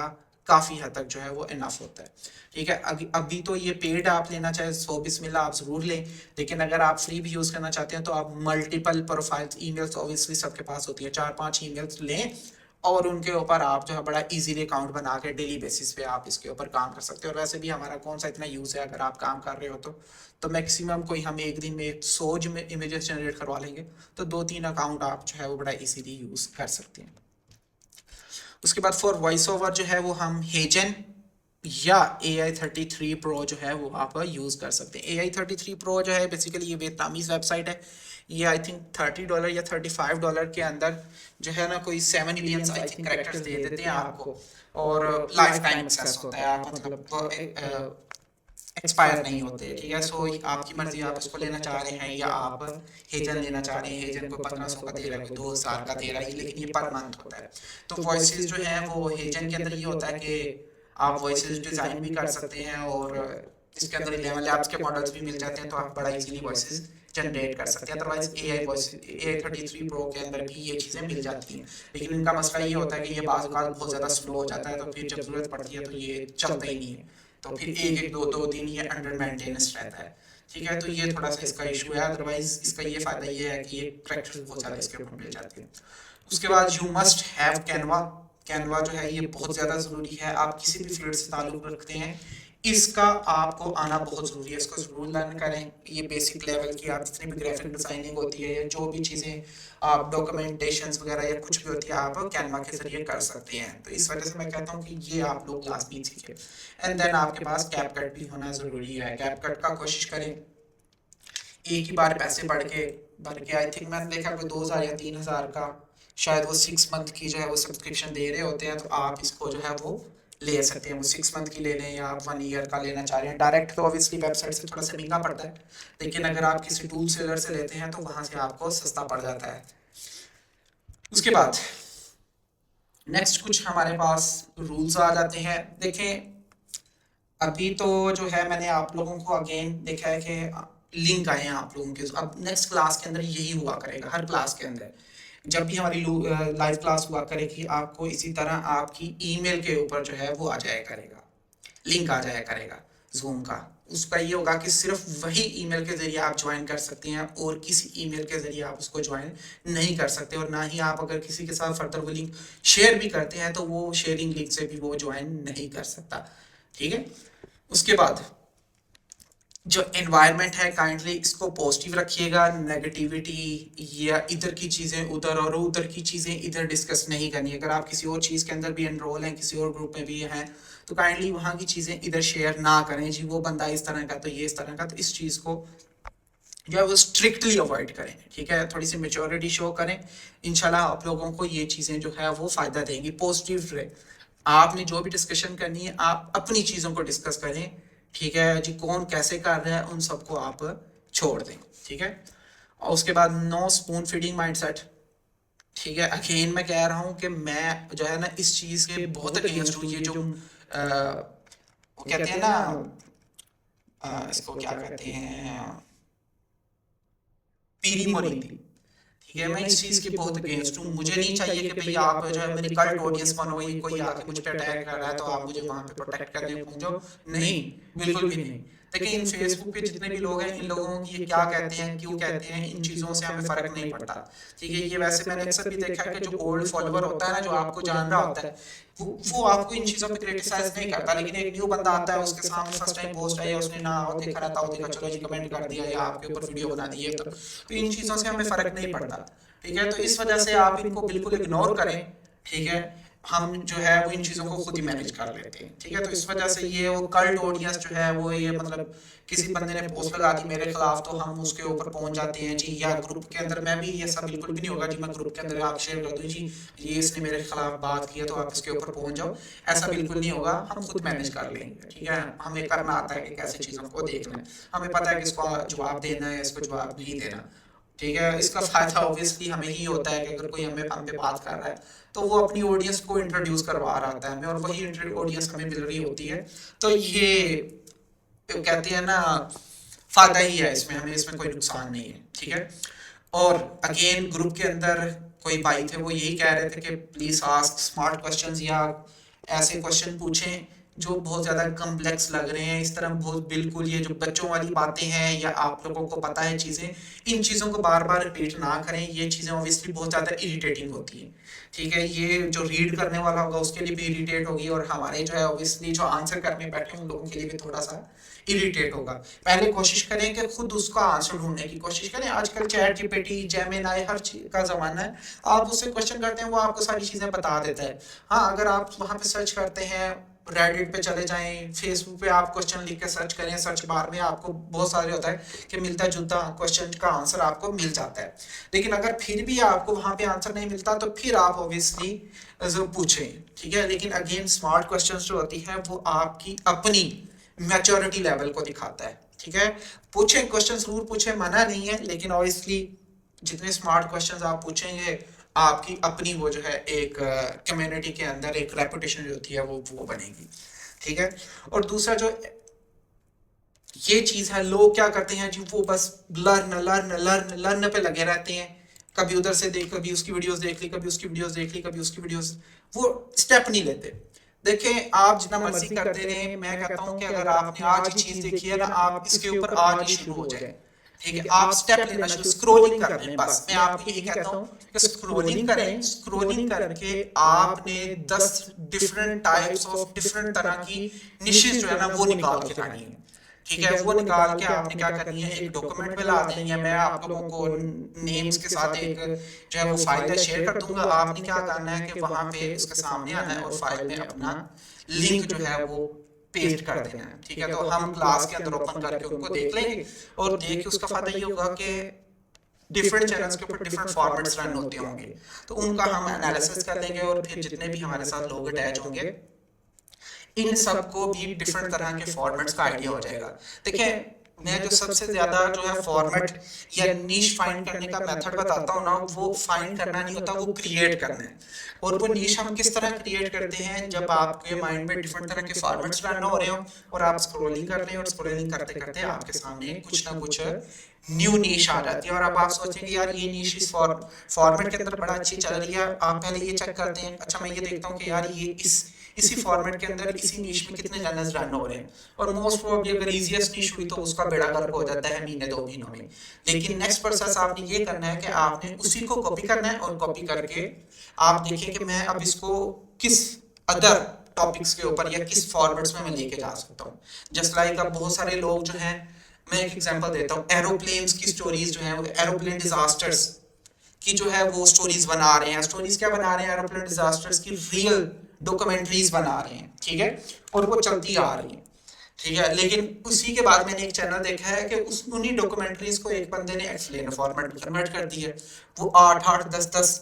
काफ़ी हद तक जो है वो इनफ होता है। ठीक है, अभी तो ये पेड आप लेना चाहे सो बिस्मिल्लाह आप ज़रूर लें, लेकिन अगर आप फ्री भी यूज़ करना चाहते हैं तो आप मल्टीपल प्रोफाइल्स ईमेल्स ऑब्वियसली सबके पास होती है, 4-5 ईमेल्स लें, और उनके ऊपर आप जो है बड़ा इजीली अकाउंट बना के डेली बेसिस पे आप इसके ऊपर काम कर सकते हो। और वैसे भी हमारा कौन सा इतना यूज़ है, अगर आप काम कर रहे हो तो मैक्सिमम कोई हम एक दिन में 100 इमेजेस जनरेट करवा लेंगे, तो 2-3 अकाउंट आप जो है वो बड़ा इजीली यूज़ कर सकते हैं। उसके बाद फॉर वॉइस ओवर जो है वो हम हेजन या AI33 Pro जो है वो आप यूज़ कर सकते हैं। AI33 Pro जो है बेसिकली ये वियतनामीज़ वेबसाइट है। ये आई थिंक $30 या $35 के अंदर जो है ना कोई 7 मिलियन आई थिंक करेक्टर्स दे देते हैं आपको, और लाइफ टाइम एक्सेस होता है। आप मतलब एक्सपायर नहीं होते। ठीक है, सो आपकी मर्जी, आप उसको लेना चाह रहे हैं या आप हेजन लेना चाह रहे हैं। हेजन को 1500 का दे रहा है, कोई 2000 का दे रहा है, लेकिन ये पर मंथ होता है। तो वॉइसेस जो है वो हेजन के अंदर ये होता है कि आप वॉइसेस डिज़ाइन भी कर सकते हैं, और इसके अंदर 11 लैब्स के मॉडल्स भी मिल जाते हैं, तो आप बड़ा इजीली वॉइसेस जनरेट कर सकते हैं। अदरवाइज A33 Pro के अंदर भी ये चीज़ें मिल जाती हैं, लेकिन इनका मसला ये होता है कि ये बाज़ औक़ात बहुत ज़्यादा स्लो हो जाता है, तो फिर जब ज़रूरत पड़ती है तो ये चलता ही नहीं है, तो फिर एक एक दो दो दिन ये अंडर मेंटेनेंस रहता है। ठीक है, तो ये थोड़ा सा इसका इशू है। अदरवाइज इसका ये फ़ायदा ये है कि ये प्रैक्टिस बहुत ज़्यादा इसके ऊपर मिल जाती है। उसके बाद you must have Canva. Canva जो है ये बहुत ज़्यादा ज़रूरी है, आप किसी भी फील्ड से ताल्लुक़ रखते हैं, इसका आपको आना बहुत ज़रूरी है, इसको ज़रूर लर्न करें। ये बेसिक लेवल की आप जितनी भी ग्राफिक डिज़ाइनिंग होती है या जो भी चीज़ें आप डॉक्यूमेंटेशंस वगैरह या कुछ भी होती है, आप कैनवा के ज़रिए कर सकते हैं। तो इस वजह से मैं कहता हूँ कि ये आप लोग लाजमी सीखें। एंड देन आपके पास कैपकट भी होना ज़रूरी है। कैपकट का कोशिश करें एक ही बार पैसे बढ़ के आई थिंक मैंने देखा कोई 2000 या 3000 का शायद वो 6 मंथ की जो है वो सब्सक्रिप्शन दे रहे होते हैं, तो आप इसको जो है वो ले सकते हैं। वो 6 मंथ की ले लें या आप 1 ईयर का लेना चाह रहे हैं। डायरेक्ट तो ऑब्वियसली वेबसाइट से थोड़ा सा महंगा पड़ता है, लेकिन अगर आप किसी टूल सेलर से लेते हैं तो वहाँ से आपको सस्ता पड़ जाता है। उसके बाद नेक्स्ट कुछ हमारे पास रूल्स आ जाते हैं। देखें, अभी तो जो है मैंने आप लोगों को अगेन देखा है कि लिंक आए हैं आप लोगों के। अब नेक्स्ट क्लास के अंदर यही हुआ करेगा, हर क्लास के अंदर जब भी हमारी लाइव क्लास हुआ करेगी, आपको इसी तरह आपकी ईमेल के ऊपर जो है वो आ जाया करेगा, लिंक आ जाया करेगा जूम का। उसका ये होगा कि सिर्फ वही ईमेल के ज़रिए आप ज्वाइन कर सकते हैं और किसी ईमेल के ज़रिए आप उसको ज्वाइन नहीं कर सकते, और ना ही आप अगर किसी के साथ फर्दर वो लिंक शेयर भी करते हैं तो वो शेयरिंग लिंक से भी वो ज्वाइन नहीं कर सकता। ठीक है, उसके बाद जो एनवायरनमेंट है काइंडली इसको पॉजिटिव रखिएगा। नेगेटिविटी या इधर की चीज़ें उधर और उधर की चीज़ें इधर डिस्कस नहीं करनी। अगर आप किसी और चीज़ के अंदर भी एनरोल हैं, किसी और ग्रुप में भी हैं, तो काइंडली वहाँ की चीज़ें इधर शेयर ना करें। जी वो बंदा इस तरह का तो ये इस तरह का, तो इस चीज़ को जो है वो स्ट्रिक्टली अवॉइड करें। ठीक है, थोड़ी सी मेच्योरिटी शो करें, इंशाल्लाह आप लोगों को ये चीज़ें जो है वो फ़ायदा देंगी। पॉजिटिव रहे, आपने जो भी डिस्कशन करनी है आप अपनी चीज़ों को डिस्कस करें। ठीक है जी, कौन कैसे कर रहा है उन सबको आप छोड़ दें। ठीक है, और उसके बाद नो स्पून फीडिंग माइंडसेट। ठीक है, अगेन मैं कह रहा हूँ कि मैं जो है ना इस चीज़ के बहुत अगेंस्ट हूँ। ये जो वो कहते हैं ना, इसको क्या कहते हैं, पीरी मोरी। ठीक है, मैं इस चीज़ के बहुत अगेंस्ट हूँ। मुझे नहीं चाहिए कि भैया आप जो है मेरी कल्ट ऑडियंस बनो, कोई आके मुझ पे अटैक कर रहा है तो आप मुझे वहाँ पे प्रोटेक्ट करने पहुँचो। नहीं, बिल्कुल भी नहीं। देखिए, इन फेसबुक पे जितने भी लोग हैं, इन लोगों की ये क्या कहते हैं, क्यों कहते हैं, इन चीज़ों से हमें फ़र्क नहीं पड़ता। ठीक है, ये वैसे मैंने अक्सर भी देखा है कि जो ओल्ड फॉलोवर होता है ना, जो आपको जान रहा होता है, वो आपको इन चीज़ों पे क्रिटिसाइज नहीं करता, लेकिन एक न्यू बंदा आता है, उसके सामने फर्स्ट टाइम पोस्ट है या उसने ना देखा रहता हो, देखा चलो जी कमेंट कर दिया या आपके ऊपर वीडियो बना दी है, तो इन चीज़ों से हमें फ़र्क नहीं पड़ता। ठीक है, तो इस वजह से आप इनको बिल्कुल इग्नोर करें। ठीक है, हम जो है वो इन चीज़ों को खुद ही मैनेज कर लेते हैं। ठीक है, तो इस वजह से ये वो कल्ट ऑडियंस जो है वो ये मतलब किसी बंदे ने पोस्ट लगा दी मेरे खिलाफ तो हम उसके ऊपर पहुंच जाते हैं जी, या ग्रुप के अंदर मैं भी ये सब बिल्कुल भी नहीं होगा जी, मैं ग्रुप के अंदर आप शेयर कर दूँ जी ये इसने मेरे खिलाफ बात की है तो आप इसके ऊपर पहुंच जाओ, ऐसा बिल्कुल नहीं होगा। हम खुद मैनेज कर लेंगे। ठीक है, हमें करना आता है कि कैसे चीज़ों को देखना है, हमें पता है कि इसको जवाब देना है, इसको जवाब नहीं देना। ठीक है, इसका फायदा ऑब्वियसली हमें ही होता है कि अगर कोई हमें हम पे बात कर रहा है तो वो अपनी ऑडियंस को इंट्रोड्यूस करवा रहा होता है हमें, और वही ऑडियंस हमें मिल रही होती है। तो ये कहते हैं ना फायदा ही है इसमें, हमें इसमें कोई नुकसान नहीं है। ठीक है, और अगेन ग्रुप के अंदर कोई भाई थे वो यही कह रहे थे कि प्लीज आस्क स्मार्ट क्वेश्चंस, या ऐसे क्वेश्चन पूछें जो बहुत ज़्यादा कम्प्लेक्स लग रहे हैं। इस तरह बहुत बिल्कुल ये जो बच्चों वाली बातें हैं या आप लोगों को पता है चीज़ें, इन चीज़ों को बार बार रिपीट ना करें। ये चीज़ें ऑब्वियसली बहुत ज़्यादा इरिटेटिंग होती हैं। ठीक है, ये जो रीड करने वाला होगा उसके लिए भी इरिटेट होगी, और हमारे जो है ऑब्वियसली जो आंसर करने बैठे उन लोगों के लिए भी थोड़ा सा इरिटेट होगा। पहले कोशिश करें कि खुद उसका आंसर ढूंढने की कोशिश करें। आजकल चैट जीपीटी, जेमिनी हर चीज का ज़माना है, आप उससे क्वेश्चन करते हैं वो आपको सारी चीज़ें बता देता है। हाँ, अगर आप वहाँ पे सर्च करते हैं, रेडिट पे चले जाएं, फेसबुक पे आप क्वेश्चन लिख के सर्च करें, सर्च बार में आपको बहुत सारे होता है कि मिलता जुलता क्वेश्चन का आंसर आपको मिल जाता है। लेकिन अगर फिर भी आपको वहाँ पे आंसर नहीं मिलता तो फिर आप ऑब्वियसली पूछें। ठीक है, लेकिन अगेन स्मार्ट क्वेश्चन जो होती है वो आपकी अपनी मैच्योरिटी लेवल को दिखाता है। ठीक है, पूछें, क्वेश्चन जरूर पूछें, मना नहीं है, लेकिन ऑब्वियसली जितने स्मार्ट क्वेश्चंस आप पूछेंगे आपकी अपनी वो जो है एक कम्युनिटी के अंदर एक रेपुटेशन जो होती है वो बनेगी। ठीक है। और दूसरा जो ये चीज है, लोग क्या करते हैं जी, वो बस लर्न लर्न लर्न लर्न पे लगे रहते हैं। कभी उधर से देख, कभी उसकी वीडियोस देख ली, कभी उसकी वीडियोस देख ली, कभी उसकी वीडियोस, वो स्टेप नहीं लेते। देखें, आप जितना मर्जी करते रहें, मैं कहता हूं कि अगर आपने आज ये चीज देखी है ना, आप इसके ऊपर आज ही शुरू हो जाए। ठीक है, आप स्टेप लेना शुरू, स्क्रोलिंग कर लें। बस मैं आपको यही कहता हूँ कि स्क्रोलिंग करें। स्क्रोलिंग करके आपने 10 डिफरेंट तरह की निशेस जो है ना वो निकाल के लानी है। ठीक है, वो निकाल के आपने क्या करनी है, एक डॉक्यूमेंट में ला देनी है। मैं आप लोगों को नेम्स के साथ एक जो है वो फाइल है शेयर कर दूंगा। आपने क्या करना है कि वहां पे उसके सामने आना है और फाइल में अपना लिंक जो है वो पेस्ट कर देना है। ठीक है, तो हम क्लास के अंदर ओपन करके उनको देख लेंगे और देख के उसका फायदा ये होगा कि डिफरेंट चैनल्स के ऊपर डिफरेंट फॉर्मेट्स रन होते होंगे, तो उनका हम एनालिसिस कर लेंगे और फिर जितने भी हमारे साथ लोग अटैच होंगे इन सबको भी डिफरेंट तरह के फॉर्मेट्स का आइडिया हो जाएगा। देखें, मैं जो सबसे ज्यादा जो है फॉर्मेट या नीश फाइंड करने का मेथड बताता हूँ ना, वो फाइंड करना नहीं होता, वो क्रिएट करना है। और वो नीश हम किस तरह क्रिएट करते हैं, जब आपके माइंड में डिफरेंट तरह के फॉर्मेट्स रन हो रहे हो और आप स्क्रोलिंग कर रहे हो और स्क्रोलिंग करते करते आपके सामने कुछ ना कुछ न्यू नीश आ जाती है और अब आप सोचेंगे यार ये नीश इस फॉर्मेट के अंदर बड़ा अच्छी चल रही है। आप पहले ये चेक करते हैं, अच्छा मैं ये देखता हूँ कि यार ये इसी फॉर्मेट के अंदर इसी नीश में कितने चैनल्स रन हो रहे हैं, और मोस्ट प्रोबेबली अगर इजीएस्ट नीश हुई तो उसका बेड़ा गर्क हो जाता है महीने 2 महीनों में। लेकिन नेक्स्ट प्रोसेस आपने ये करना है कि आपने उसी को कॉपी करना है और कॉपी करके आप देखिए कि मैं अब इसको किस अदर टॉपिक्स के ऊपर या किस फॉर्मेट्स में मैं लेके जा सकता हूँ। जस्ट लाइक अब बहुत सारे लोग जो हैं, मैं एक एग्जांपल देता हूँ, एरोप्लेन्स की स्टोरीज जो है, एरोप्लेन डिजास्टर्स की जो है वो स्टोरीज बना रहे हैं। स्टोरीज क्या बना रहे हैं, एरोप्लेन डिजास्टर्स की रियल डॉक्यूमेंट्रीज बना रहे हैं। ठीक है, और वो चलती आ रही है। ठीक है, लेकिन उसी के बाद मैंने एक चैनल देखा है कि उस उन्हीं डॉक्यूमेंट्रीज को एक बंदे ने एक्सप्लेन फॉर्मेट में कन्वर्ट कर दी है। वो 8 8 10 10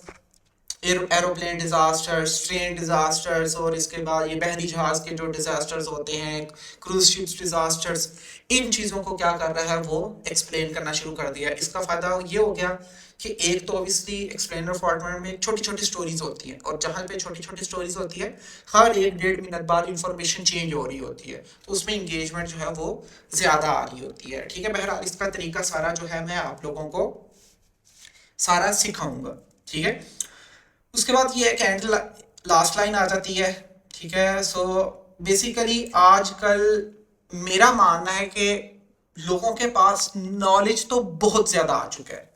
एरोप्लेन डिजास्टर्स, ट्रेन डिजास्टर्स, और इसके बाद ये बहरी जहाज के जो डिजास्टर्स होते हैं, क्रूज शिप्स डिजास्टर्स, इन चीजों को क्या कर रहा है वो एक्सप्लेन करना शुरू कर दिया। इसका फायदा ये हो गया कि एक तो ऑब्वियसली एक्सप्लेनर फॉर्मेट में छोटी छोटी स्टोरीज होती है, और जहाँ पे छोटी छोटी स्टोरीज होती है हर 1 1.5 मिनट बाद इंफॉर्मेशन चेंज हो रही होती है, तो उसमें इंगेजमेंट जो है वो ज्यादा आ रही होती है। ठीक है, बहरहाल इसका तरीका सारा जो है मैं आप लोगों को सारा सिखाऊंगा। ठीक है, उसके बाद ये एक एंड लास्ट लाइन आ जाती है। ठीक है, सो बेसिकली आजकल मेरा मानना है कि लोगों के पास नॉलेज तो बहुत ज्यादा आ चुका है,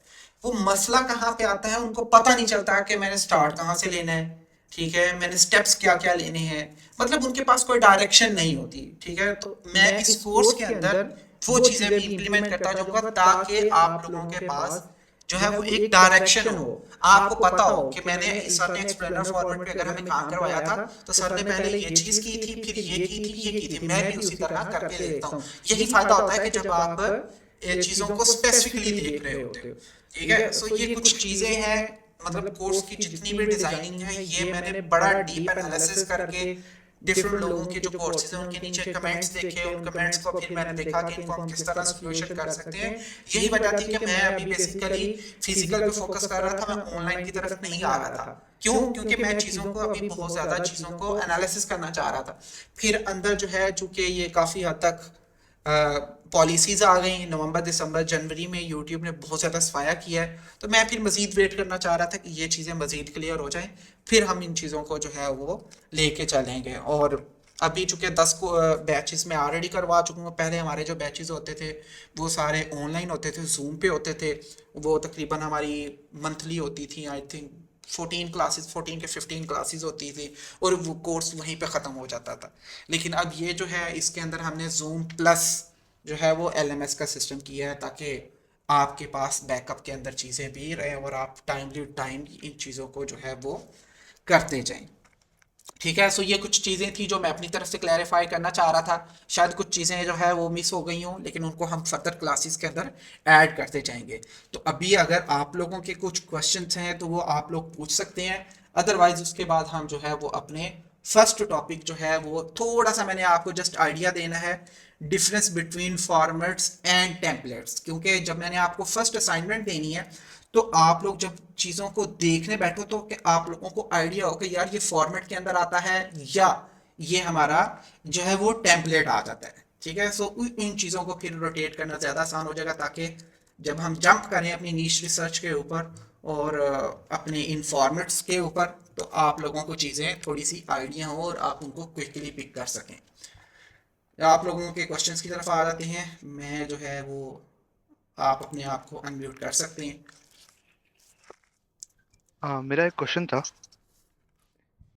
वो मसला कहाँ पे आता है उनको पता नहीं चलता कि मैंने स्टार्ट कहाँ से लेना है। ठीक है, मैंने स्टेप्स क्या क्या लेने हैं, मतलब उनके पास कोई डायरेक्शन नहीं होती। ठीक है, तो मैं इस कोर्स के अंदर वो चीजें भी इम्प्लीमेंट करता जाऊंगा ताकि आप लोगों के पास जो है वो एक डायरेक्शन हो। आपको पता हो कि मैंने सर ने एक्सप्लेनर फॉर्मेट पे अगर हमें काम करवाया था तो सर ने पहले ये चीज की थी, फिर ये की थी, ये की थी, मैं भी उसी तरह करके देखता हूँ। यही फायदा होता है कि जब आप चीजों को स्पेसिफिकली देख रहे होते हो। ठीक है, सो ये कुछ चीजें हैं, मतलब कोर्स की जितनी भी डिजाइनिंग है ये मैंने बड़ा डीप एनालिसिस करके डिफरेंट लोगों के जो कोर्सेज हैं उनके नीचे कमेंट्स देखे, उन कमेंट्स को फिर मैंने देखा कि इनको हम किस तरह सोल्यूशन कर सकते हैं। यही वजह थी कि मैं अभी बेसिकली फिजिकल पे फोकस कर रहा था, मैं ऑनलाइन की तरफ नहीं आ रहा था। क्यों? क्योंकि मैं चीज़ों को अभी बहुत ज़्यादा चीज़ों को एनालिसिस करना चाह रहा था। फिर अंदर जो है चूंकि ये काफ़ी हद तक पॉलिसीज आ गई नवंबर दिसंबर जनवरी में, यूट्यूब ने बहुत ज़्यादा सफाया किया है, तो मैं फिर मज़ीद वेट करना चाह रहा था कि ये चीज़ें मज़ीद क्लियर हो जाएं, फिर हम इन चीज़ों को जो है वो लेके चलेंगे। और अभी चूंकि 10 को बैचेस में ऑलरेडी करवा चुका हूँ। पहले हमारे जो बैचेस होते थे वो सारे ऑनलाइन होते थे, जूम पे होते थे। वो तकरीबन हमारी मंथली होती थी, आई थिंक 14 क्लासेस, 14 के 15 क्लासेस होती थी, और वो कोर्स वहीं पे ख़त्म हो जाता था। लेकिन अब ये जो है इसके अंदर हमने जूम प्लस जो है वो LMS का सिस्टम किया है ताकि आपके पास बैकअप के अंदर चीज़ें भी रहें और आप टाइमली टाइम इन चीज़ों को जो है वो करते जाएं। ठीक है, सो ये कुछ चीज़ें थी जो मैं अपनी तरफ से क्लैरिफाई करना चाह रहा था। शायद कुछ चीज़ें जो है वो मिस हो गई हों, लेकिन उनको हम फर्दर क्लासेस के अंदर ऐड करते जाएंगे। तो अभी अगर आप लोगों के कुछ क्वेश्चंस हैं तो वो आप लोग पूछ सकते हैं, अदरवाइज उसके बाद हम जो है वो अपने फर्स्ट टॉपिक जो है वो थोड़ा सा मैंने आपको जस्ट आइडिया देना है difference between formats and templates, क्योंकि जब मैंने आपको फर्स्ट असाइनमेंट देनी है तो आप लोग जब चीज़ों को देखने बैठो तो कि आप लोगों को आइडिया हो कि यार ये फॉर्मेट के अंदर आता है या ये हमारा जो है वो टेम्पलेट आ जाता है। ठीक है, सो इन चीज़ों को फिर रोटेट करना ज़्यादा आसान हो जाएगा, ताकि जब हम जंप करें अपनी नीश रिसर्च के ऊपर और अपने इन फॉर्मेट्स के ऊपर, तो आप लोगों को चीज़ें थोड़ी सी आइडिया हो और आप उनको क्विकली पिक कर सकें। आप लोगों के क्वेश्चंस की तरफ आ जाते हैं, मैं जो है वो, आप अपने आप को अनम्यूट कर सकते हैं। मेरा एक क्वेश्चन था।